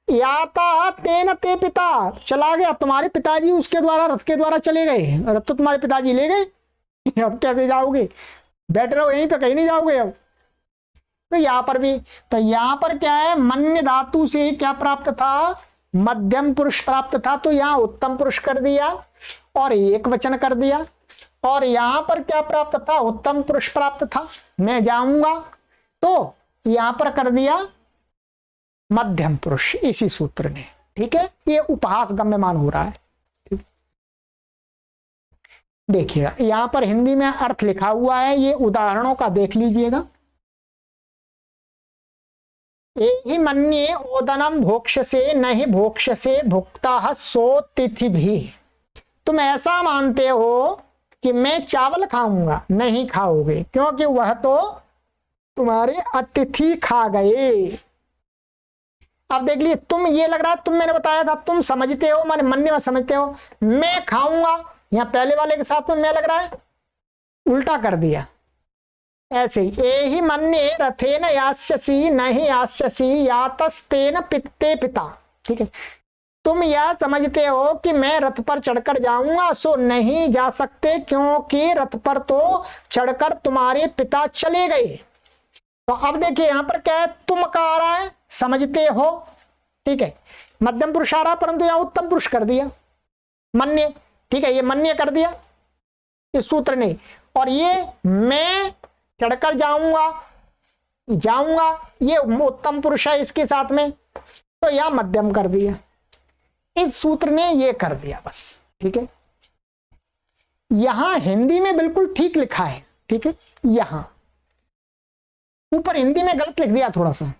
याता तेन ते पिता चला गया, तुम्हारे पिताजी उसके द्वारा रथ के द्वारा चले गए, रथ तो तुम्हारे पिताजी ले गए, अब कैसे जाओगे, बैठ रहो यहीं पे, कहीं नहीं जाओगे अब। तो यहाँ पर भी, तो यहाँ पर क्या है, मन्य धातु से क्या प्राप्त था, मध्यम पुरुष प्राप्त था, तो यहाँ उत्तम पुरुष कर दिया और एक वचन कर दिया। और यहाँ पर क्या प्राप्त था, उत्तम पुरुष प्राप्त था, मैं जाऊंगा, तो यहाँ पर कर दिया मध्यम पुरुष इसी सूत्र ने। ठीक है, ये उपहास गम्यमान हो रहा है। देखिएगा यहां पर हिंदी में अर्थ लिखा हुआ है, ये उदाहरणों का देख लीजिएगा। एहि मन्ये ओदनम भोक्ष्यसे नहीं भोक्ष्यसे भुक्ता सो तिथि भी। तुम ऐसा मानते हो कि मैं चावल खाऊंगा, नहीं खाओगे क्योंकि वह तो तुम्हारे अतिथि खा गए। अब देख लिए, तुम ये लग रहा है, तुम मैंने बताया था, तुम समझते हो, माने मन्य में समझते हो, मैं खाऊंगा, यहाँ पहले वाले के साथ में मैं लग रहा है, उल्टा कर दिया। ऐसे ही एहि मन्ये रथेन यास्यसि नहीं यास्यसि यातस्तेन पित्ते पिता। ठीक है, तुम यह समझते हो कि मैं रथ पर चढ़कर जाऊंगा, सो नहीं जा सकते क्योंकि रथ पर तो चढ़कर तुम्हारे पिता चले गए। तो अब देखिए यहां पर क्या है, तुम का आ रहा है, समझते हो। ठीक है, मध्यम पुरुष आ रहा है, परंतु यहां उत्तम पुरुष कर दिया मन्य। ठीक है, ये मन्य कर दिया इस सूत्र ने, और ये मैं चढ़कर जाऊंगा, जाऊंगा ये उत्तम पुरुष है इसके साथ में, तो यहां मध्यम कर दिया, इस सूत्र ने ये कर दिया बस। ठीक है, यहां हिंदी में बिल्कुल ठीक लिखा है। ठीक है, यहां ऊपर हिंदी में गलत लिख दिया थोड़ा सा।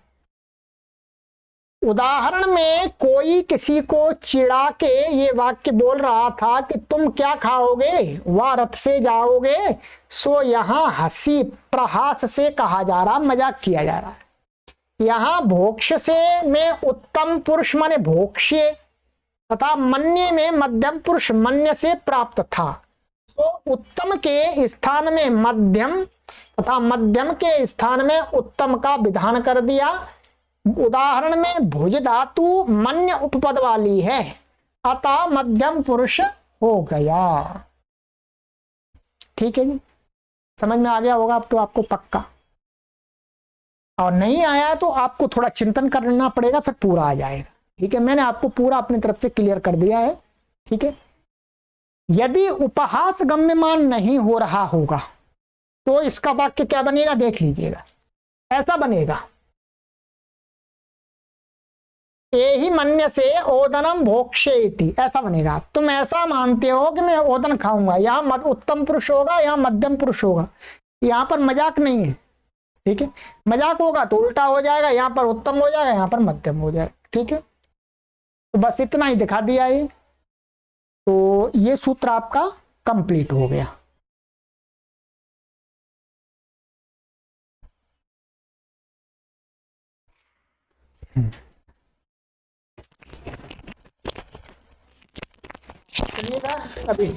उदाहरण में कोई किसी को चिढ़ा के ये वाक्य बोल रहा था कि तुम क्या खाओगे, वह रथ से जाओगे, सो यहां हंसी प्रहास से कहा जा रहा, मजाक किया जा रहा है। यहां भोक्ष से में उत्तम पुरुष माने भोक्ष्य तथा मन्य में मध्यम पुरुष मन्य से प्राप्त था, सो उत्तम के स्थान में मध्यम तथा मध्यम के स्थान में उत्तम का विधान कर दिया। उदाहरण में भुज धातु मन्य उपपद वाली है, अतः मध्यम पुरुष हो गया। ठीक है जी, समझ में आ गया होगा अब तो आपको पक्का, और नहीं आया तो आपको थोड़ा चिंतन करना पड़ेगा, फिर पूरा आ जाएगा। ठीक है, मैंने आपको पूरा अपनी तरफ से क्लियर कर दिया है। ठीक है, यदि उपहास गम्यमान नहीं हो रहा होगा तो इसका वाक्य क्या बनेगा, देख लीजिएगा। ऐसा बनेगा, एहि मन्य से ओदनम भोक्ष्येति, ऐसा बनेगा। तुम ऐसा मानते हो कि मैं ओदन खाऊंगा। यहाँ उत्तम पुरुष होगा, यहाँ मध्यम पुरुष होगा। यहाँ पर मजाक नहीं है, ठीक है। मजाक होगा तो उल्टा हो जाएगा, यहाँ पर उत्तम हो जाएगा, यहाँ पर मध्यम हो जाएगा, ठीक है। तो बस इतना ही दिखा दिया ये। तो ये सूत्र आपका कंप्लीट हो गया। सुनिएगा अभी।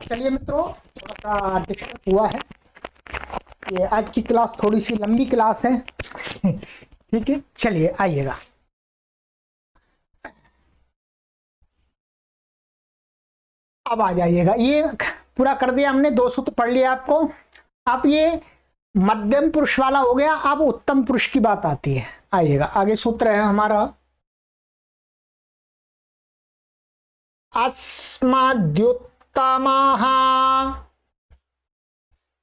चलिए मित्रों, थोड़ा सा डिस्टर्ब हुआ है। ये आज की क्लास थोड़ी सी लंबी क्लास है। ठीक है, चलिए आइएगा। अब आ जाइएगा। ये पूरा कर दिया हमने, 2 सूत्र पढ़ लिया आपको। अब ये मध्यम पुरुष वाला हो गया, अब उत्तम पुरुष की बात आती है। आइएगा, आगे सूत्र है हमारा अस्मद्युत्तमः।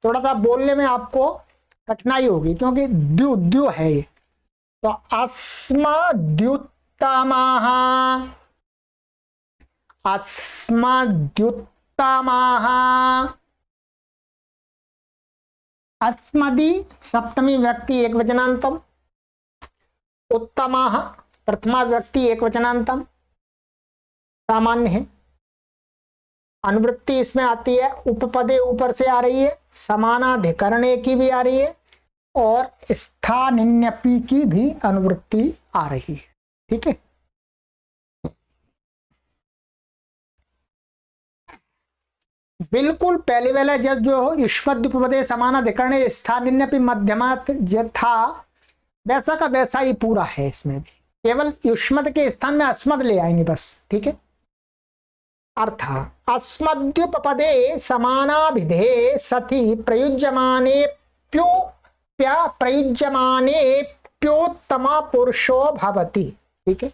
थोड़ा सा बोलने में आपको कठिनाई होगी क्योंकि द्यु द्यु है ये। तो अस्मद्युत्तमः, अस्मद्युत्तमः। अस्मदि सप्तमी व्यक्ति एकवचनान्तम, उत्तमः प्रथमा व्यक्ति एकवचनान्तम, सामान्य है। अनुवृत्ति इसमें आती है, उपपदे ऊपर से आ रही है, समानाधिकरणे की भी आ रही है और स्थानिन्यपि की भी अनुवृत्ति आ रही है। ठीक है, बिल्कुल पहले वाला जब जो ईश्वद उपपदे समानाधिकरणे स्थानिन्यपि मध्यमात् था, वैसा का वैसा ही पूरा है इसमें भी। केवल युष्मद के स्थान में अस्मद ले आएंगे बस, ठीक है। अर्थ अस्मद्युपपदे समानाभिधे सति प्रयुज्यमाने प्योत्तमा पुरुषो भवति, ठीक है।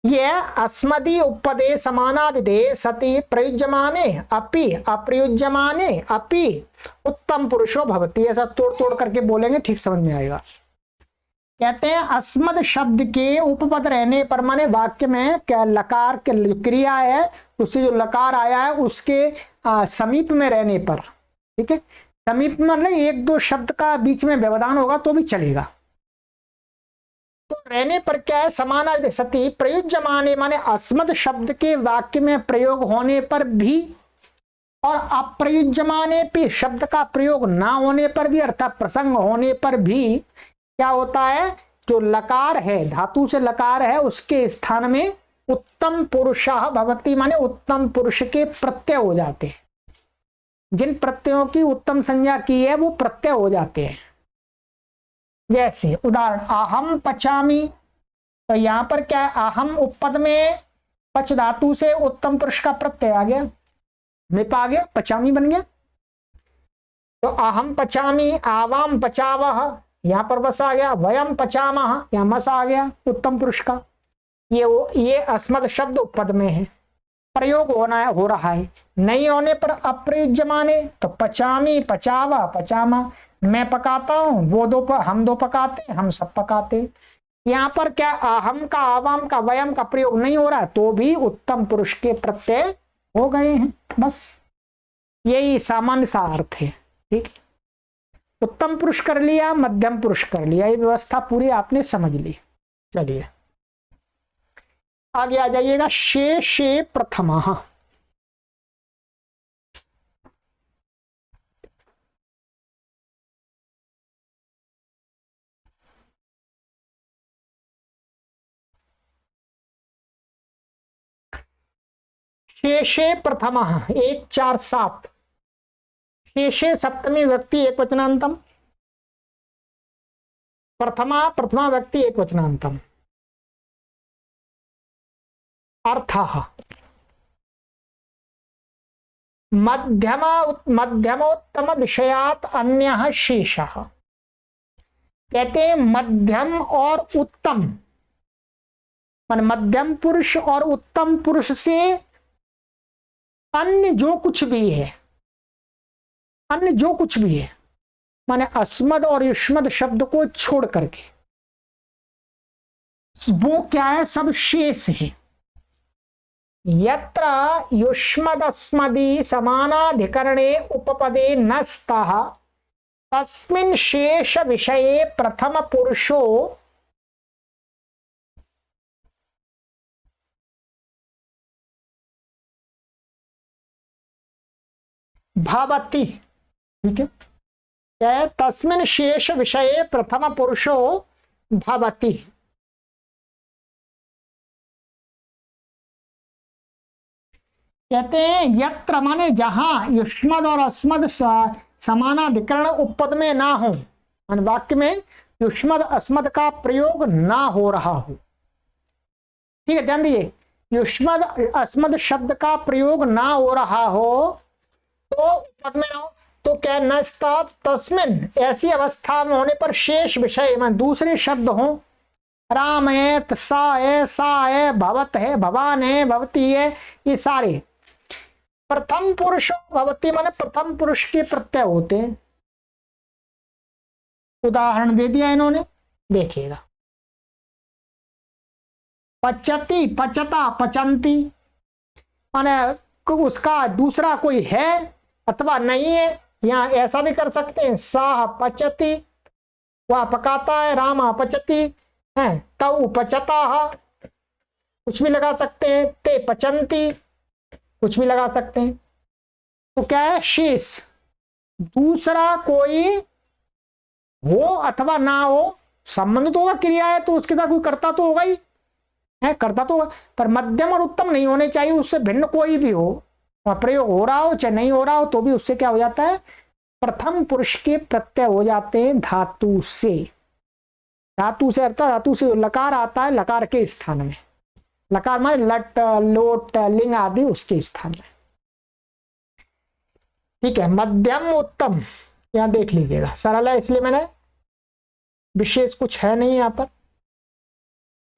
यह अस्मदि उपपदे समानाभिधे सति प्रयुज्यमाने अपि अप्रयुज्यमाने अपि उत्तम पुरुषो भवति, ऐसा तोड़ तोड़ करके बोलेंगे, ठीक समझ में आएगा। कहते हैं अस्मद शब्द के उपपद रहने पर, माने वाक्य में क्या लकार के क्रिया है उससे जो लकार आया है उसके समीप में रहने पर, ठीक है। समीप में मतलब एक दो शब्द का बीच में व्यवधान होगा तो भी चलेगा। तो रहने पर क्या है, समाना सती प्रयुज्यमाने माने अस्मद शब्द के वाक्य में प्रयोग होने पर भी और अप्रयुज्यमाने पे शब्द का प्रयोग ना होने पर भी, अर्थात प्रसंग होने पर भी क्या होता है, जो लकार है धातु से लकार है उसके स्थान में उत्तम पुरुषः भवति, माने उत्तम पुरुष के प्रत्यय हो जाते हैं। जिन प्रत्ययों की उत्तम संज्ञा की है वो प्रत्यय हो जाते हैं। जैसे उदाहरण अहम पचामी, तो यहां पर क्या है, अहम उपपद में पच धातु से उत्तम पुरुष का प्रत्यय आ गया, मिप आ गया, पचामी बन गया। तो अहम पचामी, आवाम पचावह, यहां पर बस आ गया, वयम पचामह, यहां मस आ गया उत्तम पुरुष का। ये अस्मद शब्द उपपद में है, प्रयोग हो रहा है। नहीं होने पर अप्रयुज्यमाने, तो पचामी पचावा पचामा, मैं पकाता हूं, वो दो हम दो पकाते, हम सब पकाते। यहां पर क्या अहम का आवाम का वयम का प्रयोग नहीं हो रहा है तो भी उत्तम पुरुष के प्रत्यय हो गए हैं, बस यही सामान्य सा अर्थ है, ठीक। उत्तम पुरुष कर लिया, मध्यम पुरुष कर लिया, ये व्यवस्था पूरी आपने समझ ली। चलिए आगे आ जाइएगा, शेषे प्रथमः। शेषे प्रथमः 1 4 7, शेषे सप्तमी व्यक्ति एक वचनांतम, प्रथमा व्यक्ति एक वचनांतम। अर्थः मध्यमोत्तम विषयात अन्यः शेषः। कहते हैं मध्यम और उत्तम, माने मध्यम पुरुष और उत्तम पुरुष से अन्य जो कुछ भी है, अन्य जो कुछ भी है, माने अस्मद और युष्मद शब्द को छोड़ करके वो क्या है, सब शेष है। यत्र युष्मदस्मदि समानाधिकरणे उपपदे न स्तः तस्मिन् शेष विषये प्रथम पुरुषो भवति, ठीक है। क्या तस्मिन् शेष विषये प्रथम पुरुषो भवति। कहते हैं यत्र माने जहां युष्मद और अस्मद समानाधिकरण उपपद में ना हो, वाक्य में युष्मद अस्मद का प्रयोग ना हो रहा हो, ठीक है, ध्यान दीजिए, युष्मद अस्मद शब्द का प्रयोग ना हो रहा हो तो उपपद में ना हो तो क्या नस्ता तस्मिन, ऐसी अवस्था में होने पर शेष विषय में दूसरे शब्द हो, राम है, सा है, भवत है, भवान है, भवती है, ये सारे प्रथम पुरुष भवती माने प्रथम पुरुष के प्रत्यय होते हैं। उदाहरण दे दिया इन्होंने, देखिएगा, पचती, पचता, पचंती, माने उसका दूसरा कोई है अथवा नहीं है, यहां ऐसा भी कर सकते हैं, साह पचती, वह पकाता है, राम पचती है, तऊ पचता, कुछ भी लगा सकते हैं, ते पचंती, कुछ भी लगा सकते हैं। तो क्या है, शेष दूसरा कोई हो अथवा ना हो, संबंध तो होगा, क्रिया है तो उसके साथ कोई कर्ता तो होगा ही है, कर्ता तो होगा, पर मध्यम और उत्तम नहीं होने चाहिए, उससे भिन्न कोई भी हो, प्रयोग हो रहा हो चाहे नहीं हो रहा हो तो भी उससे क्या हो जाता है, प्रथम पुरुष के प्रत्यय हो जाते हैं धातु से। धातु से अर्थ धातु से लकार आता है, लकार के स्थान में, लकार माने लट लोट लिंग आदि उसके स्थान में। ठीक है, मध्यम उत्तम यहां देख लीजिएगा, सरल है इसलिए मैंने, विशेष कुछ है नहीं यहां पर।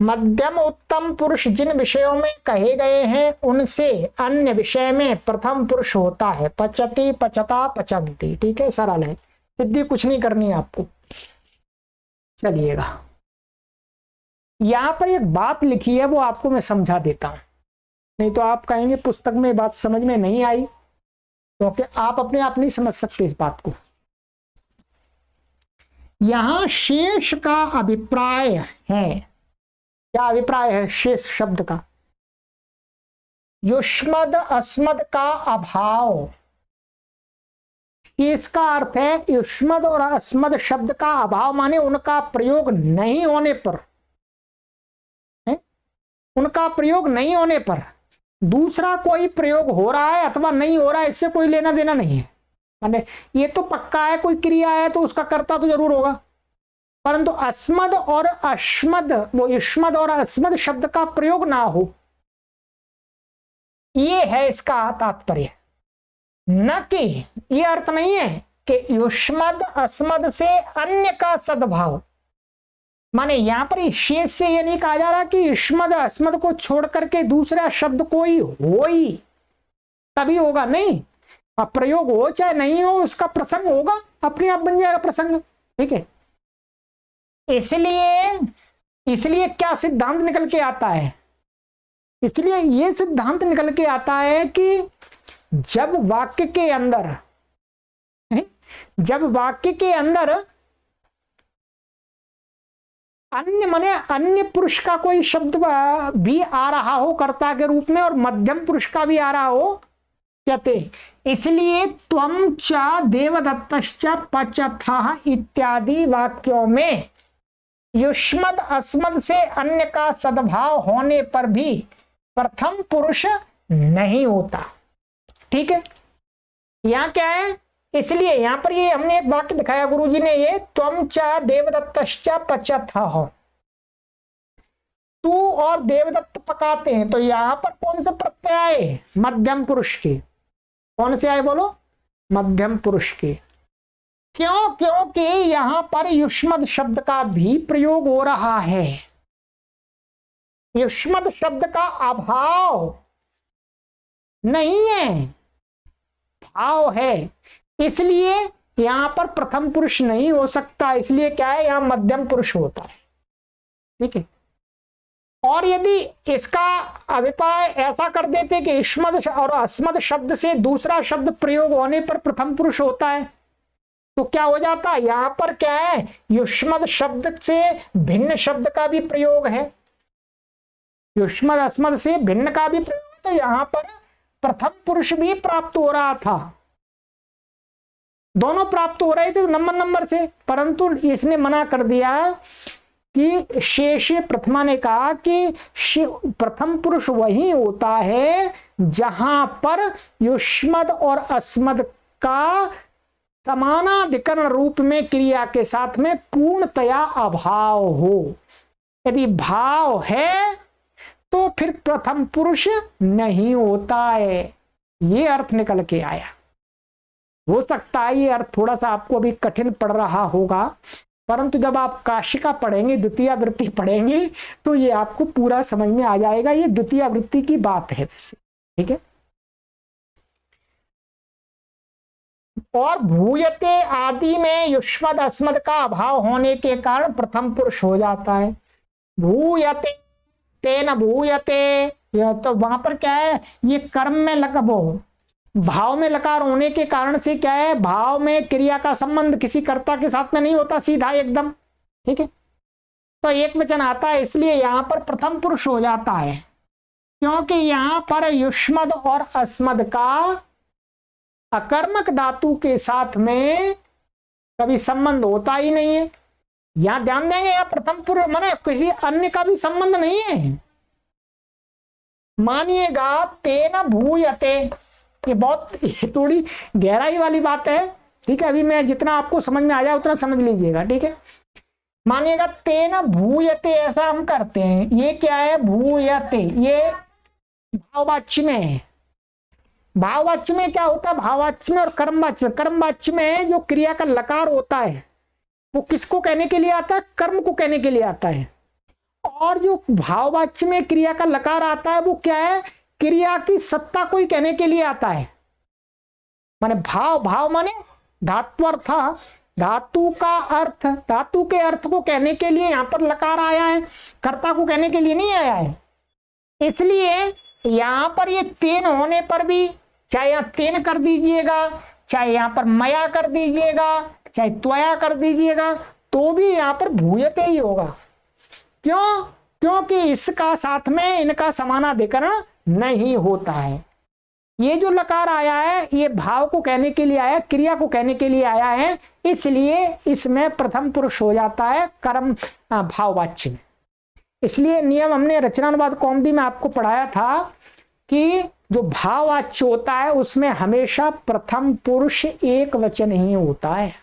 मध्यम उत्तम पुरुष जिन विषयों में कहे गए हैं उनसे अन्य विषय में प्रथम पुरुष होता है। पचति पचता पचंती। ठीक है, सरल है, सिद्धि कुछ नहीं करनी है आपको। चलिएगा, यहां पर एक बात लिखी है वो आपको मैं समझा देता हूं, नहीं तो आप कहेंगे पुस्तक में बात समझ में नहीं आई, क्योंकि आप अपने आप नहीं समझ सकते इस बात को। यहां शेष का अभिप्राय है, क्या अभिप्राय है शेष शब्द का? युष्मद अस्मद का अभाव। इसका अर्थ है युष्मद और अस्मद शब्द का अभाव, माने उनका प्रयोग नहीं होने पर, उनका प्रयोग नहीं होने पर दूसरा कोई प्रयोग हो रहा है अथवा नहीं हो रहा है, इससे कोई लेना देना नहीं है। माने ये तो पक्का है, कोई क्रिया है तो उसका कर्ता तो जरूर होगा, परंतु अस्मद और अश्मद, वो युष्मद और अस्मद शब्द का प्रयोग ना हो, ये है इसका तात्पर्य। न कि ये अर्थ नहीं है कि युष्मद अस्मद से अन्य का सद्भाव, माने यहां पर शेष से ये नहीं कहा जा रहा कि युष्मद अस्मद को छोड़ करके दूसरा शब्द कोई हो ही तभी होगा, नहीं, अब प्रयोग हो चाहे नहीं हो उसका प्रसंग होगा, अपने आप बन जाएगा प्रसंग। ठीक है, इसलिए क्या सिद्धांत निकल के आता है, इसलिए ये सिद्धांत निकल के आता है कि जब वाक्य के अंदर अन्य माने अन्य पुरुष का कोई शब्द भी आ रहा हो कर्ता के रूप में और मध्यम पुरुष का भी आ रहा हो, कहते इसलिए त्वं च देवदत्तश्च पचथः इत्यादि वाक्यों में युष्मद अस्मद से अन्य का सद्भाव होने पर भी प्रथम पुरुष नहीं होता। ठीक है, यहां क्या है, इसलिए यहां पर ये हमने एक वाक्य दिखाया गुरुजी ने, ये त्वं च देवदत्तश्च पचथः, तू और देवदत्त पकाते हैं, तो यहां पर कौन सा प्रत्यय आए? मध्यम पुरुष के। कौन से आए बोलो? मध्यम पुरुष के। क्यों? क्योंकि यहां पर युष्मद शब्द का भी प्रयोग हो रहा है, युष्मद शब्द का अभाव नहीं है, भाव है, इसलिए यहां पर प्रथम पुरुष नहीं हो सकता, इसलिए क्या है यहां मध्यम पुरुष होता है। ठीक है, और यदि इसका अभिप्राय ऐसा कर देते कि युष्मद और अस्मद शब्द से दूसरा शब्द प्रयोग होने पर प्रथम पुरुष होता है, तो क्या हो जाता, यहां पर क्या है युष्मद शब्द से भिन्न शब्द का भी प्रयोग है, युष्मद अस्मद से भिन्न का भी प्रयोग, तो यहां पर प्रथम पुरुष भी प्राप्त हो रहा था, दोनों प्राप्त हो रहे थे नंबर से, परंतु इसने मना कर दिया कि शेष प्रथमा ने कहा कि प्रथम पुरुष वही होता है जहां पर युष्मद और अस्मद का समानाधिकरण रूप में क्रिया के साथ में पूर्णतया अभाव हो। यदि भाव है तो फिर प्रथम पुरुष नहीं होता है, ये अर्थ निकल के आया। हो सकता है ये अर्थ थोड़ा सा आपको अभी कठिन पड़ रहा होगा, परंतु जब आप काशिका पढ़ेंगे, द्वितीय वृत्ति पढ़ेंगे, तो ये आपको पूरा समझ में आ जाएगा। ये द्वितीय वृत्ति की बात है वैसे। ठीक है, और भूयते आदि में युष्मद अस्मद का अभाव होने के कारण प्रथम पुरुष हो जाता है। भूयते तेन भूयते, यह तो वहां पर क्या है, ये कर्म में लगबो, भाव में लकार होने के कारण से क्या है, भाव में क्रिया का संबंध किसी कर्ता के साथ में नहीं होता सीधा एकदम। ठीक है, तो एक वचन आता है, इसलिए यहां पर प्रथम पुरुष हो जाता है, क्योंकि यहां पर युष्मद और अस्मद का अकर्मक धातु के साथ में कभी संबंध होता ही नहीं है। यहां ध्यान देंगे, यहां प्रथम पुरुष माने किसी अन्य का भी संबंध नहीं है। मानिएगा तेन भूयते, ये थोड़ी गहराई वाली बात है। ठीक है, अभी मैं जितना आपको समझ में आ जाए उतना समझ लीजिएगा। ठीक है, मानिएगा तेन भूयते, ऐसा हम करते हैं। ये क्या है? भूयते, ये भाववाच्य में है। भाववाच्य में क्या होता है? भाववाच्य में और कर्मवाच्य में। कर्मवाच्य में जो क्रिया का लकार होता है वो किसको कहने के लिए आता है? कर्म को कहने के लिए आता है। और जो भाववाच्य में क्रिया का लकार आता है वो क्या है? क्रिया की सत्ता को ही कहने के लिए आता है। माने भाव, भाव माने धात्वर्थ, धातु का अर्थ, धातु के अर्थ को कहने के लिए यहां पर लकार आया है, कर्ता को कहने के लिए नहीं आया है। इसलिए यहां पर ये तेन होने पर भी, चाहे यहां तेन कर दीजिएगा, चाहे यहां पर मया कर दीजिएगा, चाहे त्वया कर दीजिएगा, तो भी यहां पर भूयते ही होगा। क्यों? क्योंकि इसका साथ में इनका समानाधिकरण नहीं होता है। ये जो लकार आया है ये भाव को कहने के लिए आया, क्रिया को कहने के लिए आया है, इसलिए इसमें प्रथम पुरुष हो जाता है कर्म भाववाच्य में। इसलिए नियम हमने रचनानुवाद कौमुदी में आपको पढ़ाया था कि जो भाववाच्य होता है उसमें हमेशा प्रथम पुरुष एक वचन ही होता है।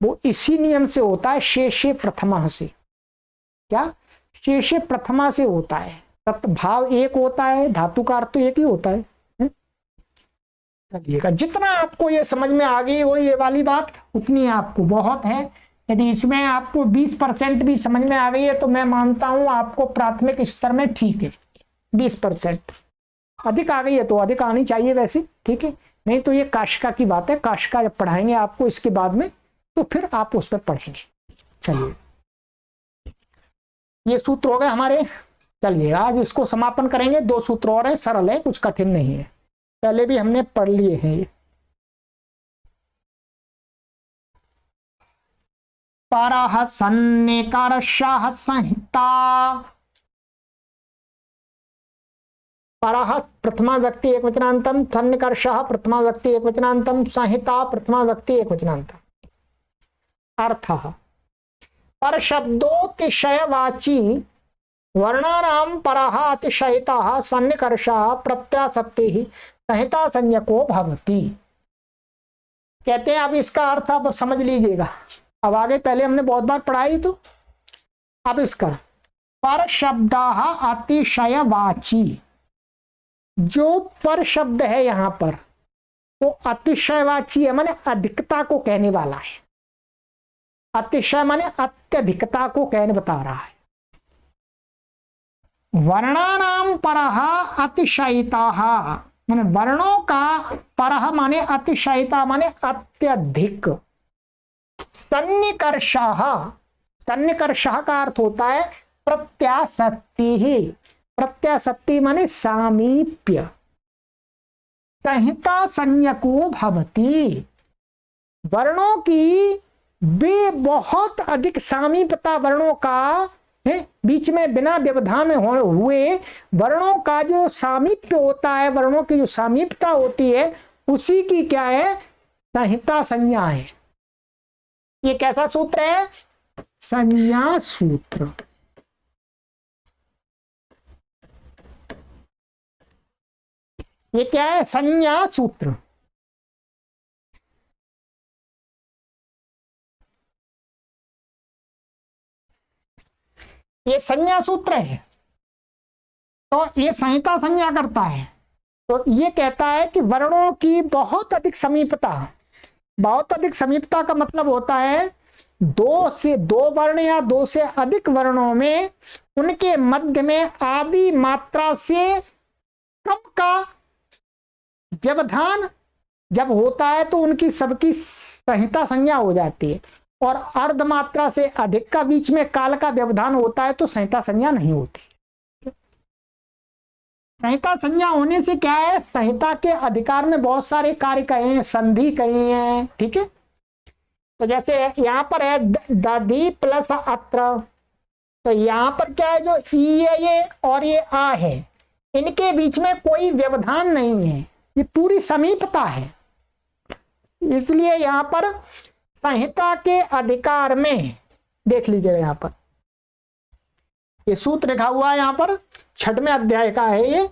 वो इसी नियम से होता है, शेषे प्रथमा से। क्या? शेषे प्रथमा से होता है। भाव एक होता है, धातु का अर्थ तो एक ही होता है। चलिएगा, जितना आपको ये समझ में आ गई हो ये वाली बात, उतनी आपको बहुत है। यदि इसमें आपको 20% भी समझ में आ गई है तो मैं मानता हूं आपको प्राथमिक स्तर में ठीक है। 20% अधिक आ गई है तो अधिक आनी चाहिए वैसे, ठीक है। नहीं तो ये काशिका की बात है, काशिका जब पढ़ाएंगे आपको इसके बाद में तो फिर आप उस पर पढ़ेंगे। चलिए, ये सूत्र हो गए हमारे। चलिए आज इसको समापन करेंगे। 2 सूत्र और हैं, सरल है, कुछ कठिन नहीं है, पहले भी हमने पढ़ लिए हैं ये। परः सन्निकर्षः संहिता। परः प्रथमा व्यक्ति एक वचनांतम, सन्निकर्षः प्रथमा व्यक्ति एक वचनांतम, संहिता प्रथमा व्यक्ति एक वचनांतम। अर्थः पर शब्दोतिशयवाची वर्णानां परः अतिशयिता सन्निकर्षः प्रत्यासक्तिः संहिता संज्ञको भवति। कहते हैं अब इसका अर्थ आप समझ लीजिएगा। अब आगे पहले हमने बहुत बार पढ़ाई, तो अब इसका पर शब्दः अतिशयवाची, जो पर शब्द है यहां पर वो अतिशयवाची है, माने अधिकता को कहने वाला है। अतिशय माने अत्यधिकता को कहने बता रहा है। वर्णानां परः अतिशयिताः, माने वर्णों का परः माने अतिशयिता माने अत्यधिक। सन्निकर्षः, सन्निकर्षः का अर्थ होता है प्रत्यासक्ति। प्रत्यासक्ति माने सामीप्य। संहिता संज्ञको भवति, वर्णों की वे बहुत अधिक सामीप्यता, वर्णों का है बीच में बिना व्यवधान हुए वर्णों का जो सामीप्य होता है, वर्णों की जो सामीप्यता होती है उसी की क्या है? संहिता संज्ञा है। ये कैसा सूत्र है? संज्ञा सूत्र। ये क्या है? संज्ञा सूत्र। ये संज्ञा सूत्र है, तो ये संहिता संज्ञा करता है। तो ये कहता है कि वर्णों की बहुत अधिक समीपता, बहुत अधिक समीपता का मतलब होता है 2 से 2 वर्ण या 2 से अधिक वर्णों में उनके मध्य में आदि मात्रा से कम का व्यवधान जब होता है तो उनकी सबकी संहिता संज्ञा हो जाती है, और अर्ध मात्रा से अधिक का बीच में काल का व्यवधान होता है तो संहिता संज्ञा नहीं होती। संहिता संज्ञा होने से क्या है? संहिता के अधिकार में बहुत सारे कार्य कहे हैं, संधि कही है, ठीक है। तो जैसे यहां पर है दधि प्लस अत्र, तो यहां पर क्या है? जो ये और ये आ है, इनके बीच में कोई व्यवधान नहीं है, ये पूरी समीपता है। इसलिए यहां पर संहिता के अधिकार में, देख लीजिएगा यहां पर ये सूत्र लिखा हुआ है, यहां पर 6वें अध्याय का है ये।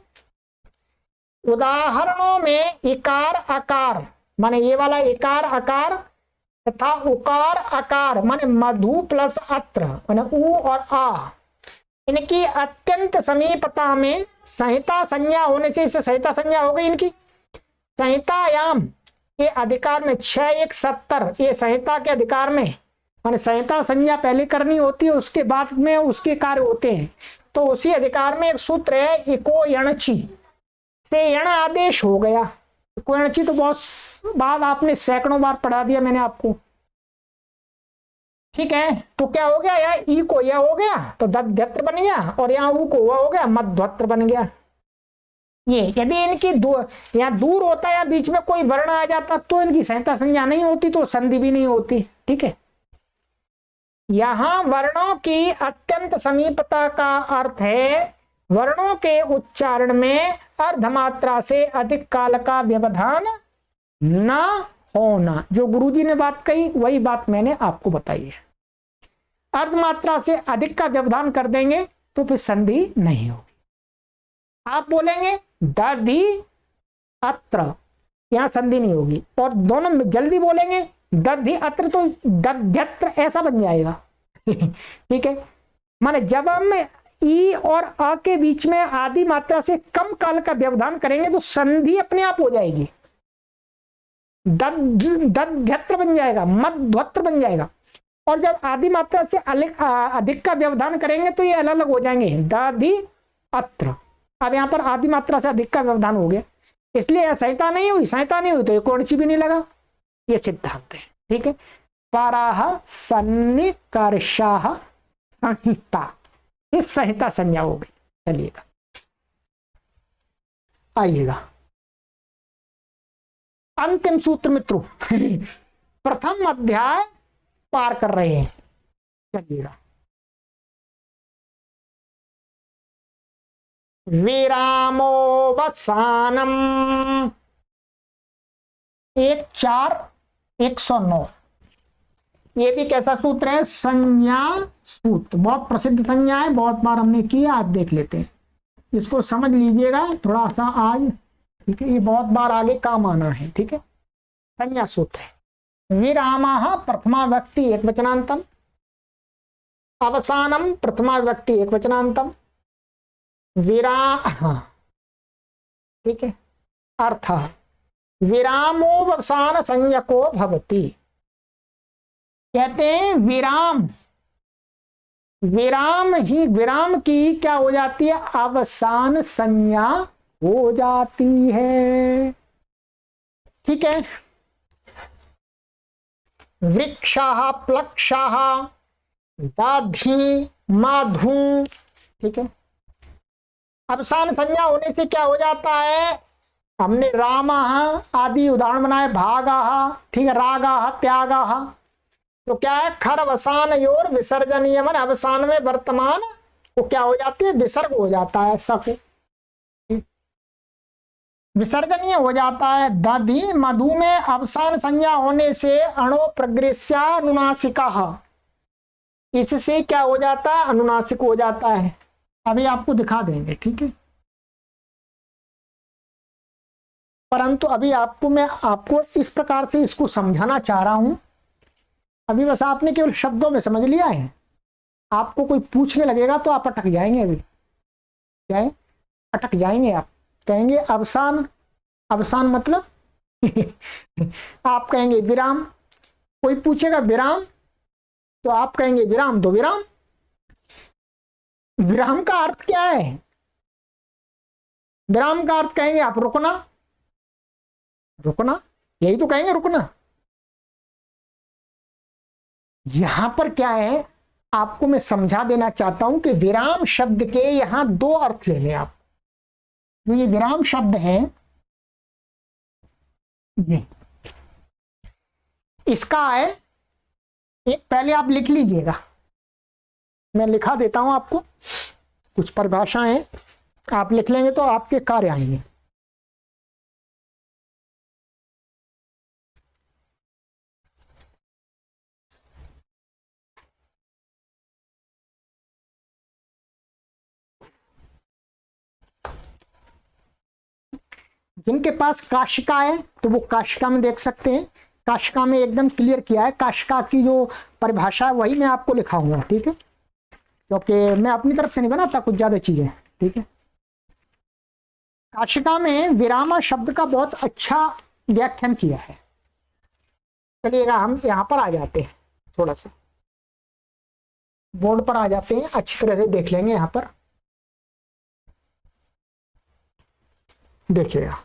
उदाहरणों में इकार आकार, माने ये वाला इकार आकार तथा उकार अकार माने मधु प्लस अत्र माने उ और आ, इनकी अत्यंत समीपता में संहिता संज्ञा होने से, इससे संहिता संज्ञा हो गई इनकी। संहितायाम के अधिकार में 6:1:70, ये संहिता के अधिकार में माने संहिता संज्ञा पहले करनी होती है, उसके बाद में उसके कार्य होते हैं। तो उसी अधिकार में एक सूत्र है इको यणची, से यण आदेश हो गया। इको यणची तो बहुत बार आपने सैकड़ों बार पढ़ा दिया मैंने आपको, ठीक है। तो क्या हो गया, यहाँ ई को यह हो गया तो दध्यत्र बन गया, और यहाँ ऊ को वह हो गया मध्वत्र बन गया। ये यदि इनकी यहाँ दूर होता है या बीच में कोई वर्ण आ जाता तो इनकी संहिता संज्ञा नहीं होती, तो संधि भी नहीं होती, ठीक है। यहां वर्णों की अत्यंत समीपता का अर्थ है वर्णों के उच्चारण में अर्धमात्रा से अधिक काल का व्यवधान न होना। जो गुरुजी ने बात कही वही बात मैंने आपको बताई है। अर्धमात्रा से अधिक का व्यवधान कर देंगे तो फिर संधि नहीं होगी। आप बोलेंगे दधि अत्र, यहां संधि नहीं होगी, और दोनों में जल्दी बोलेंगे दधि अत्र तो दध्यत्र ऐसा बन जाएगा ठीक है। माने जब हम ई और अ के बीच में आदि मात्रा से कम काल का व्यवधान करेंगे तो संधि अपने आप हो जाएगी, दध्यत्र बन जाएगा, मध्वत्र बन जाएगा। और जब आदि मात्रा से अधिक का व्यवधान करेंगे तो ये अलग अलग हो जाएंगे, दधि अत्र। अब यहां पर आदि मात्रा से अधिक का व्यवधान हो गया, इसलिए संहिता नहीं हुई, संहिता नहीं हुई तो एक कोणची भी नहीं लगा, ये सिद्धांत है, ठीक है। पराह सन्निकर्षाः संहिता, इस संहिता संज्ञा हो गई। चलिएगा आइएगा अंतिम सूत्र मित्रों प्रथम अध्याय पार कर रहे हैं। चलिएगा विरामोवसानम 1:4:109, ये भी कैसा सूत्र है, संज्ञा सूत्र, बहुत प्रसिद्ध संज्ञा है, बहुत बार हमने किया, आप देख लेते हैं, इसको समझ लीजिएगा थोड़ा सा आज, ठीक है। ये बहुत बार आगे काम आना है, ठीक है। संज्ञा सूत्र है विरामः प्रथमा व्यक्ति एकवचनांतम, अवसानम प्रथमा व्यक्ति एकवचनांतम, ठीक है। अर्थ विरामोवसान संज्ञको भवति, कहते हैं विराम, विराम की क्या हो जाती है, अवसान संज्ञा हो जाती है, ठीक है। वृक्षाः प्लक्षाः दधि मधु, ठीक है। अवसान संज्ञा होने से क्या हो जाता है, हमने रामः आदि उदाहरण बनाए, भागः, ठीक है, रागः त्यागः, तो क्या है खर अवसान योर विसर्जनीय, मन अवसान में वर्तमान वो क्या हो जाती है, विसर्ग हो जाता है, सक विसर्जनीय हो जाता है। दधि मधु में अवसान संज्ञा होने से अणो प्रग्रेस्यानुनासिका, इससे क्या हो जाता है, अनुनासिक हो जाता है। अभी आपको दिखा देंगे, ठीक है। परंतु अभी मैं आपको इस प्रकार से इसको समझाना चाह रहा हूं, अभी बस आपने केवल शब्दों में समझ लिया है, आपको कोई पूछने लगेगा तो आप अटक जाएंगे, अभी क्या है, अटक जाएंगे, आप कहेंगे अवसान, अवसान मतलब आप कहेंगे विराम, कोई पूछेगा विराम तो आप कहेंगे विराम दो विराम, विराम का अर्थ क्या है, विराम का अर्थ कहेंगे आप रुकना, रुकना, यही तो कहेंगे रुकना। यहां पर क्या है, आपको मैं समझा देना चाहता हूं कि विराम शब्द के यहां दो अर्थ ले लें आप। तो ये विराम शब्द है, ये इसका है एक, पहले आप लिख लीजिएगा, मैं लिखा देता हूं आपको, कुछ परिभाषाएं आप लिख लेंगे तो आपके कार्य आएंगे। जिनके पास काशिका है तो वो काशिका में देख सकते हैं, काशिका में एकदम क्लियर किया है। काशिका की जो परिभाषा है वही मैं आपको लिखाऊंगा, ठीक है, क्योंकि मैं अपनी तरफ से नहीं बनाता कुछ ज्यादा चीजें, ठीक है। काशिका में विराम शब्द का बहुत अच्छा व्याख्यान किया है। चलिएगा हम यहां पर आ जाते हैं, थोड़ा सा बोर्ड पर आ जाते हैं, अच्छी तरह से देख लेंगे। यहां पर देखिएगा,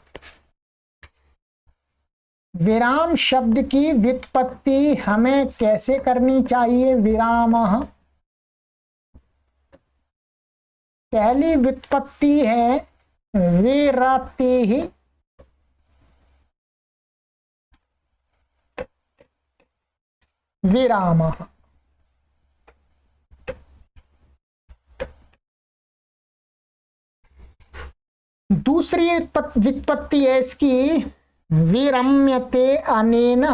विराम शब्द की व्युत्पत्ति हमें कैसे करनी चाहिए। विराम, पहली व्युत्पत्ति है विरति, विराम। दूसरी व्युत्पत्ति है इसकी विरम्यते अनेन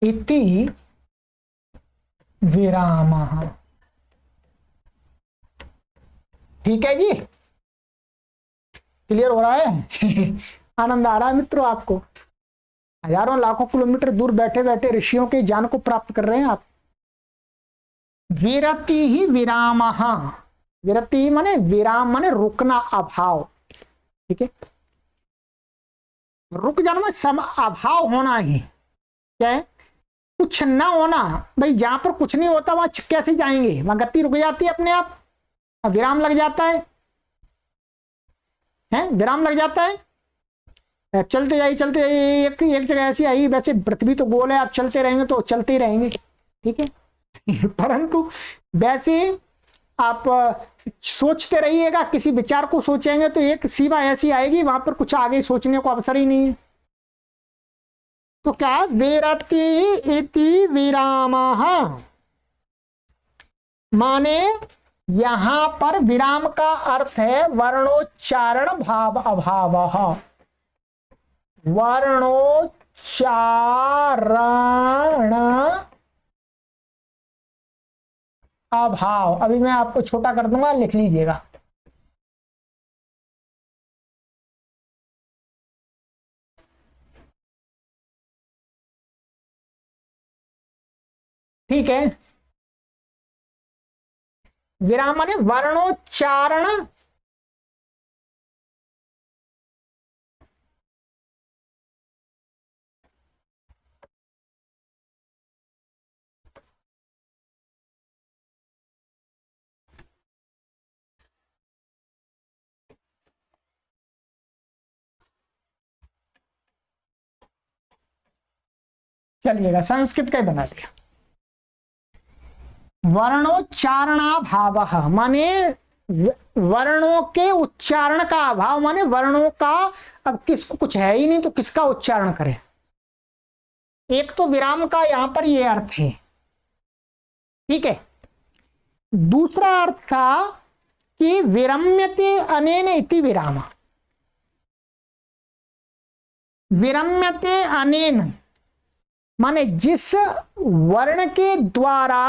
इति विरामः। ठीक है जी, क्लियर हो रहा है? आनंद आ रहा है मित्रों आपको? हजारों लाखों किलोमीटर दूर बैठे बैठे ऋषियों के ज्ञान को प्राप्त कर रहे हैं आप। विरति ही विराम, विरति माने विराम माने रुकना, अभाव, ठीक है। रुक जाना में अभाव होना ही, क्या है, कुछ ना होना। भाई जहां पर कुछ नहीं होता वहां कैसे जाएंगे, वहां गति रुक जाती है अपने आप, विराम लग जाता है, विराम लग जाता है। चलते जाइए चलते जाइए, एक जगह ऐसी आई, वैसे पृथ्वी तो गोल है, आप चलते रहेंगे तो चलते ही रहेंगे, ठीक है। परंतु वैसे आप सोचते रहिएगा, किसी विचार को सोचेंगे तो एक सीमा ऐसी आएगी वहां पर कुछ आगे सोचने को अवसर ही नहीं है। तो क्या विरति इति विरामः, माने यहां पर विराम का अर्थ है वर्णोच्चारण भाव अभावः, वर्णोच्चारण अभाव। अभी मैं आपको छोटा कर दूंगा, लिख लीजिएगा। ठीक है, विराम माने वर्णोच्चारण चलिएगा, संस्कृत का ही बना दिया। वर्णोच्चारणा भाव माने वर्णों के उच्चारण का अभाव, माने वर्णों का अब किसको कुछ है ही नहीं तो किसका उच्चारण करें। एक तो विराम का यहां पर यह अर्थ है, ठीक है। दूसरा अर्थ था कि विरम्यते अनेन इति विराम, विरम्यते अनेन माने जिस वर्ण के द्वारा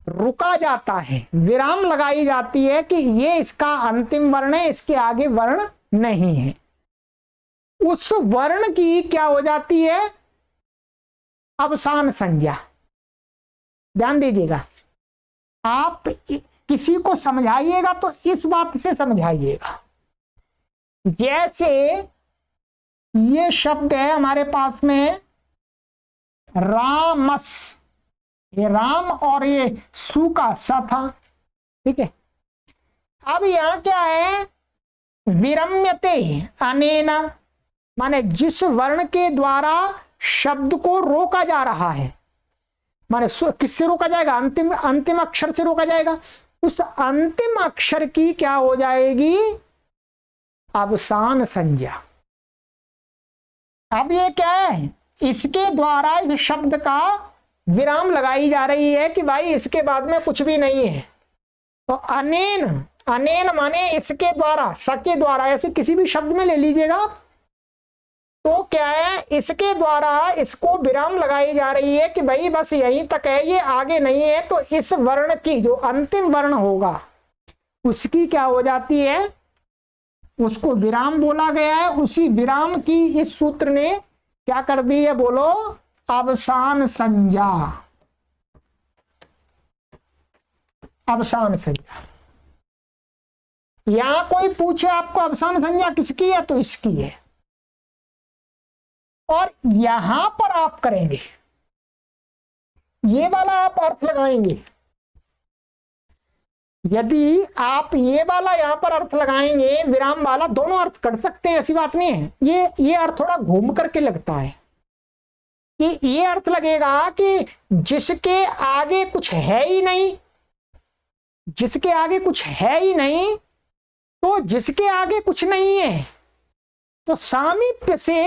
रुका जाता है, विराम लगाई जाती है कि ये इसका अंतिम वर्ण है, इसके आगे वर्ण नहीं है, उस वर्ण की क्या हो जाती है, अवसान संज्ञा। ध्यान दीजिएगा, आप किसी को समझाइएगा तो इस बात से समझाइएगा, जैसे ये शब्द है हमारे पास में रामस, ये राम और ये सु का सा था, ठीक है। अब यहां क्या है, विरम्यते अनेना माने जिस वर्ण के द्वारा शब्द को रोका जा रहा है, माने किससे रोका जाएगा, अंतिम अक्षर से रोका जाएगा, उस अंतिम अक्षर की क्या हो जाएगी, अवसान संज्ञा। अब ये क्या है, इसके द्वारा इस शब्द का विराम लगाई जा रही है कि भाई इसके बाद में कुछ भी नहीं है। तो अनेन, अनेन माने इसके द्वारा, स के द्वारा, ऐसे किसी भी शब्द में ले लीजिएगा, तो क्या है, इसके द्वारा इसको विराम लगाई जा रही है कि भाई बस यहीं तक है, ये आगे नहीं है। तो इस वर्ण की जो अंतिम वर्ण होगा उसकी क्या हो जाती है, उसको विराम बोला गया है। उसी विराम की इस सूत्र ने क्या कर दी है, बोलो, अवसान संज्ञा। अवसान संज्ञा, यहां कोई पूछे आपको अवसान संज्ञा किसकी है, तो इसकी है। और यहां पर आप करेंगे, ये वाला आप अर्थ लगाएंगे। यदि आप ये वाला यहां पर अर्थ लगाएंगे, विराम वाला, दोनों अर्थ कर सकते हैं, ऐसी बात नहीं है। ये अर्थ थोड़ा घूम करके लगता है कि ये अर्थ लगेगा कि जिसके आगे कुछ है ही नहीं, जिसके आगे कुछ है ही नहीं, तो जिसके आगे कुछ नहीं है तो सामीप्य से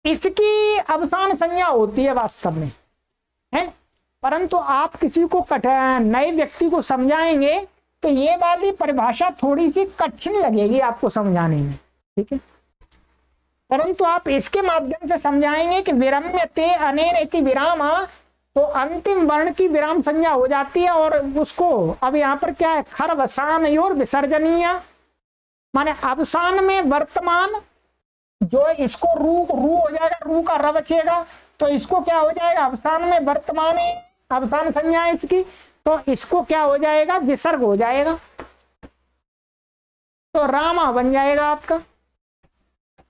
इसकी अवसान संज्ञा होती है वास्तव में, है। परंतु आप किसी को नए व्यक्ति को समझाएंगे तो ये वाली परिभाषा थोड़ी सी कठिन लगेगी आपको समझाने में, ठीक है। परंतु आप इसके माध्यम से समझाएंगे कि विरम्यते अनेन इति विरामा, तो अंतिम वर्ण की विराम संज्ञा हो जाती है। और उसको अब यहाँ पर क्या है, खरवसान और विसर्जनीय, माने अवसान में वर्तमान, जो इसको रू हो जाएगा, रू का र बचेगा, तो इसको क्या हो जाएगा, अवसान में वर्तमान, अवसान संज्ञा है इसकी, तो इसको क्या हो जाएगा, विसर्ग हो जाएगा, तो रामा बन जाएगा आपका।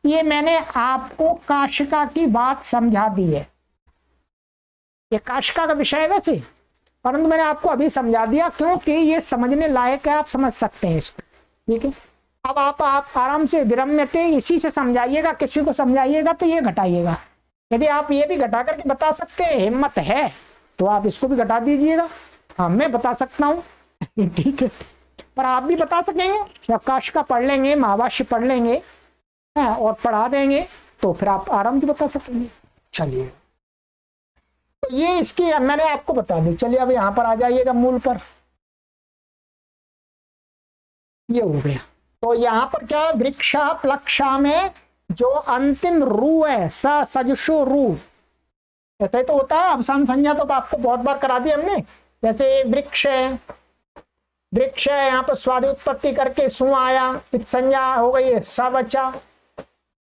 ये मैंने आपको काशिका की बात समझा दी है। ये काशिका का विषय है वैसे, परंतु मैंने आपको अभी समझा दिया क्योंकि ये समझने लायक है, आप समझ सकते हैं इसको, ठीक है। अब आप आराम से विरम्यते इसी से समझाइएगा, किसी को समझाइएगा तो ये घटाइएगा। यदि आप ये भी घटा करके बता सकते हैं, हिम्मत है, तो आप इसको भी घटा दीजिएगा। हाँ, मैं बता सकता हूँ ठीक है, पर आप भी बता सकेंगे जब काशिका पढ़ लेंगे, महाभाष्य पढ़ लेंगे और पढ़ा देंगे, तो फिर आप आराम से बता सकेंगे। चलिए, तो ये इसकी मैंने आपको बता दी। चलिए अब यहां पर आ जाइएगा मूल पर। ये हो गया। तो यहां पर क्या है, वृक्षा प्लक्षा में जो अंतिम रू है, सजुषो रू, ऐसे तो होता है। अवसान संज्ञा तो आपको बहुत बार करा दी हमने। जैसे वृक्ष है, वृक्ष है, यहाँ पर स्वादि उत्पत्ति करके सु आया, पित संज्ञा हो गई, स बचा,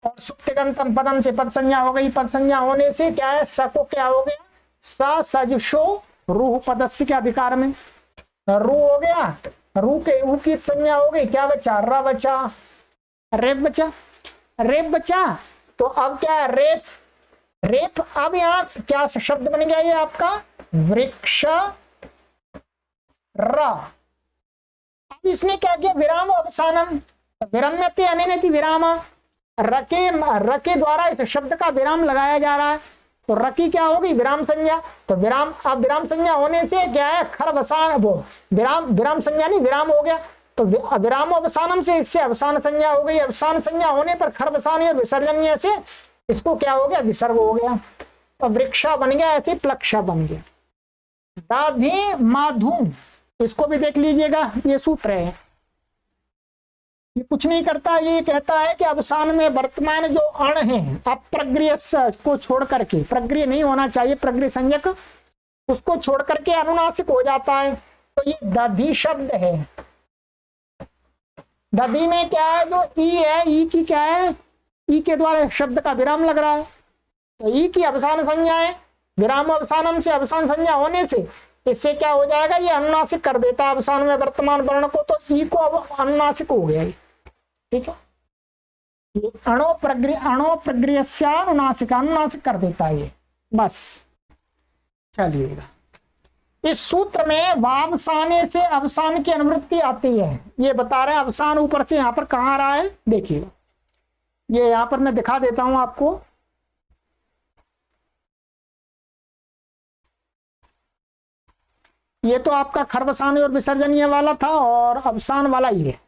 और सुप्तिगंतम पदम से पद संज्ञा हो गई। पद संज्ञा होने से क्या है, स को क्या हो गया, सजुषो रूह पदस्य के अधिकार में रू हो गया। रू के ऊ की संज्ञा हो गई, क्या बचा, र बचा, रेप बचा, रेप बचा। तो अब क्या है, रेप, रेप। अब यहाँ क्या शब्द बन गया, ये आपका वृक्ष र। अब इसने क्या किया, विराम अवसानम, विरम्यते अनेनेति विरामा, रके द्वारा इस शब्द का विराम लगाया जा रहा है। तो रकी क्या होगी, विराम संज्ञा। तो विराम, अब विराम संज्ञा होने से क्या है, खरवसान, वो विराम संज्ञा नहीं, विराम हो गया। तो विराम अवसानम से इससे अवसान संज्ञा हो गई। अवसान संज्ञा होने पर खरवसान और विसर्जनीय से इसको क्या हो गया, विसर्ग हो गया। तो वृक्षा बन गया, ऐसे प्लक्षा बन गया। दाधी माधु, इसको भी देख लीजिएगा, ये सूत्र है। ये कुछ नहीं करता, ये कहता है कि अवसान में वर्तमान जो अण है, अप्रग्रिय को छोड़ करके, प्रग्रिय नहीं होना चाहिए, प्रग्रिय संज्ञक, उसको छोड़ करके अनुनासिक हो जाता है। तो ये दधी शब्द है। दधी में क्या है, जो ई है, ई की क्या है, ई के द्वारा शब्द का विराम लग रहा है। तो ई की अवसान संज्ञा है, विराम अवसानम से अवसान संज्ञा होने से इससे क्या हो जाएगा, ये अनुनासिक कर देता है अवसान में वर्तमान वर्ण को। तो ई को अब अनुनासिक हो गया, ठीक है। ये अनुनासिक कर देता है ये, बस। चलिएगा, इस सूत्र में वावसाने से अवसान की अनुवृत्ति आती है, ये बता रहे हैं। अवसान ऊपर से यहां पर कहां आ रहा है, देखिएगा, ये यहां पर मैं दिखा देता हूं आपको। ये तो आपका खरवसाने और विसर्जनीय वाला था, और अवसान वाला ही है।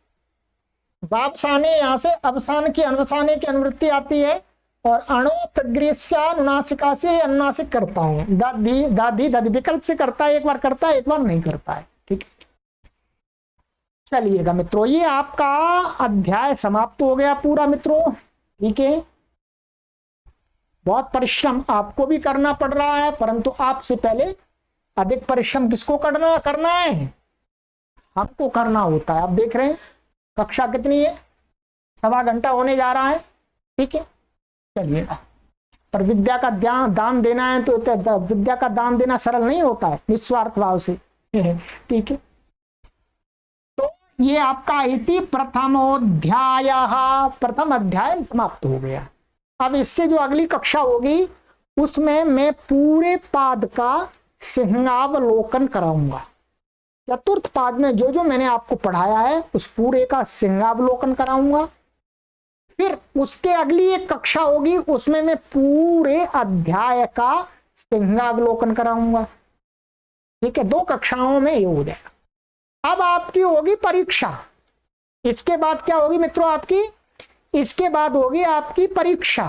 वापसाने यहां से अवसान की अनवसाने की अनुवृत्ति आती है, और अणु प्रग्रेस्यानुनासिका से अनुनासिक करता है। दादी दादी दादी विकल्प से करता है, एक बार करता है, एक बार नहीं करता है, ठीक है। चलिएगा मित्रों, ये आपका अध्याय समाप्त हो गया पूरा मित्रों, ठीक है। बहुत परिश्रम आपको भी करना पड़ रहा है, परंतु आपसे पहले अधिक परिश्रम किसको करना है? हमको करना होता है। आप देख रहे हैं कक्षा कितनी है, 1.25 घंटा होने जा रहा है, ठीक है। चलिएगा, पर विद्या का दान देना है तो विद्या का दान देना सरल नहीं होता है निस्वार्थ भाव से, ठीक है। तो ये आपका इति प्रथम अध्याय समाप्त हो गया। अब इससे जो अगली कक्षा होगी उसमें मैं पूरे पाद का सिंहावलोकन कराऊंगा। चतुर्थ पाद में जो जो मैंने आपको पढ़ाया है उस पूरे का सिंहावलोकन कराऊंगा। फिर उसके अगली एक कक्षा होगी उसमें मैं पूरे अध्याय का सिंहावलोकन कराऊंगा, ठीक है। 2 कक्षाओं में ये हो जाएगा। अब आपकी होगी परीक्षा। इसके बाद क्या होगी मित्रों आपकी? इसके बाद होगी आपकी परीक्षा।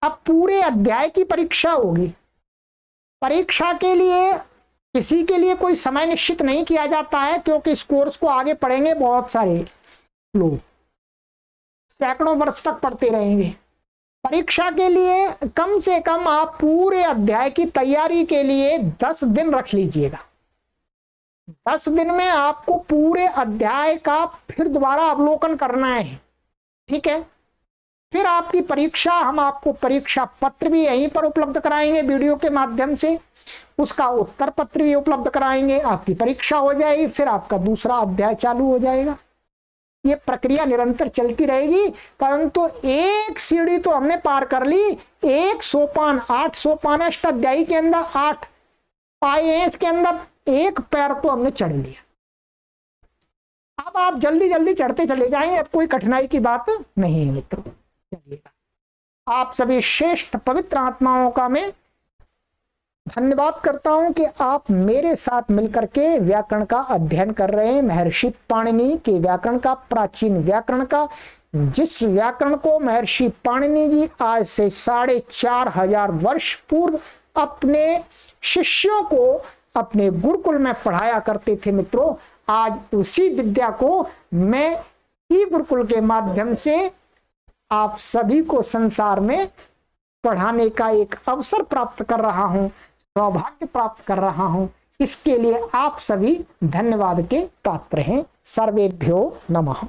अब पूरे अध्याय की परीक्षा होगी। परीक्षा के लिए किसी के लिए कोई समय निश्चित नहीं किया जाता है, क्योंकि इस कोर्स को आगे पढ़ेंगे बहुत सारे लोग, सैकड़ों वर्ष तक पढ़ते रहेंगे। परीक्षा के लिए कम से कम आप पूरे अध्याय की तैयारी के लिए 10 दिन रख लीजिएगा। 10 दिन में आपको पूरे अध्याय का फिर दोबारा अवलोकन करना है, ठीक है। फिर आपकी परीक्षा, हम आपको परीक्षा पत्र भी यहीं पर उपलब्ध कराएंगे वीडियो के माध्यम से, उसका उत्तर पत्र भी उपलब्ध कराएंगे। आपकी परीक्षा हो जाएगी, फिर आपका दूसरा अध्याय चालू हो जाएगा। ये प्रक्रिया निरंतर चलती रहेगी, परंतु एक सीढ़ी तो हमने पार कर ली। 1 सोपान, 8 सोपान अष्टाध्यायी के अंदर 8 पाए हैं, इसके अंदर 1 पैर तो हमने चढ़ लिया। अब आप जल्दी जल्दी चढ़ते चले जाएंगे, अब कोई कठिनाई की बात नहीं है मित्रों। चलिएगा, आप सभी श्रेष्ठ पवित्र आत्माओं का मैं धन्यवाद करता हूं कि आप मेरे साथ मिलकर के व्याकरण का अध्ययन कर रहे हैं। महर्षि पाणिनि के व्याकरण का, प्राचीन व्याकरण का, जिस व्याकरण को महर्षि पाणिनि जी आज से 4500 वर्ष पूर्व अपने शिष्यों को अपने गुरुकुल में पढ़ाया करते थे मित्रों, आज उसी विद्या को मैं ई गुरुकुल के माध्यम से आप सभी को संसार में पढ़ाने का एक अवसर प्राप्त कर रहा हूं, सौभाग्य प्राप्त कर रहा हूं। इसके लिए आप सभी धन्यवाद के पात्र हैं। सर्वेभ्यो नमः।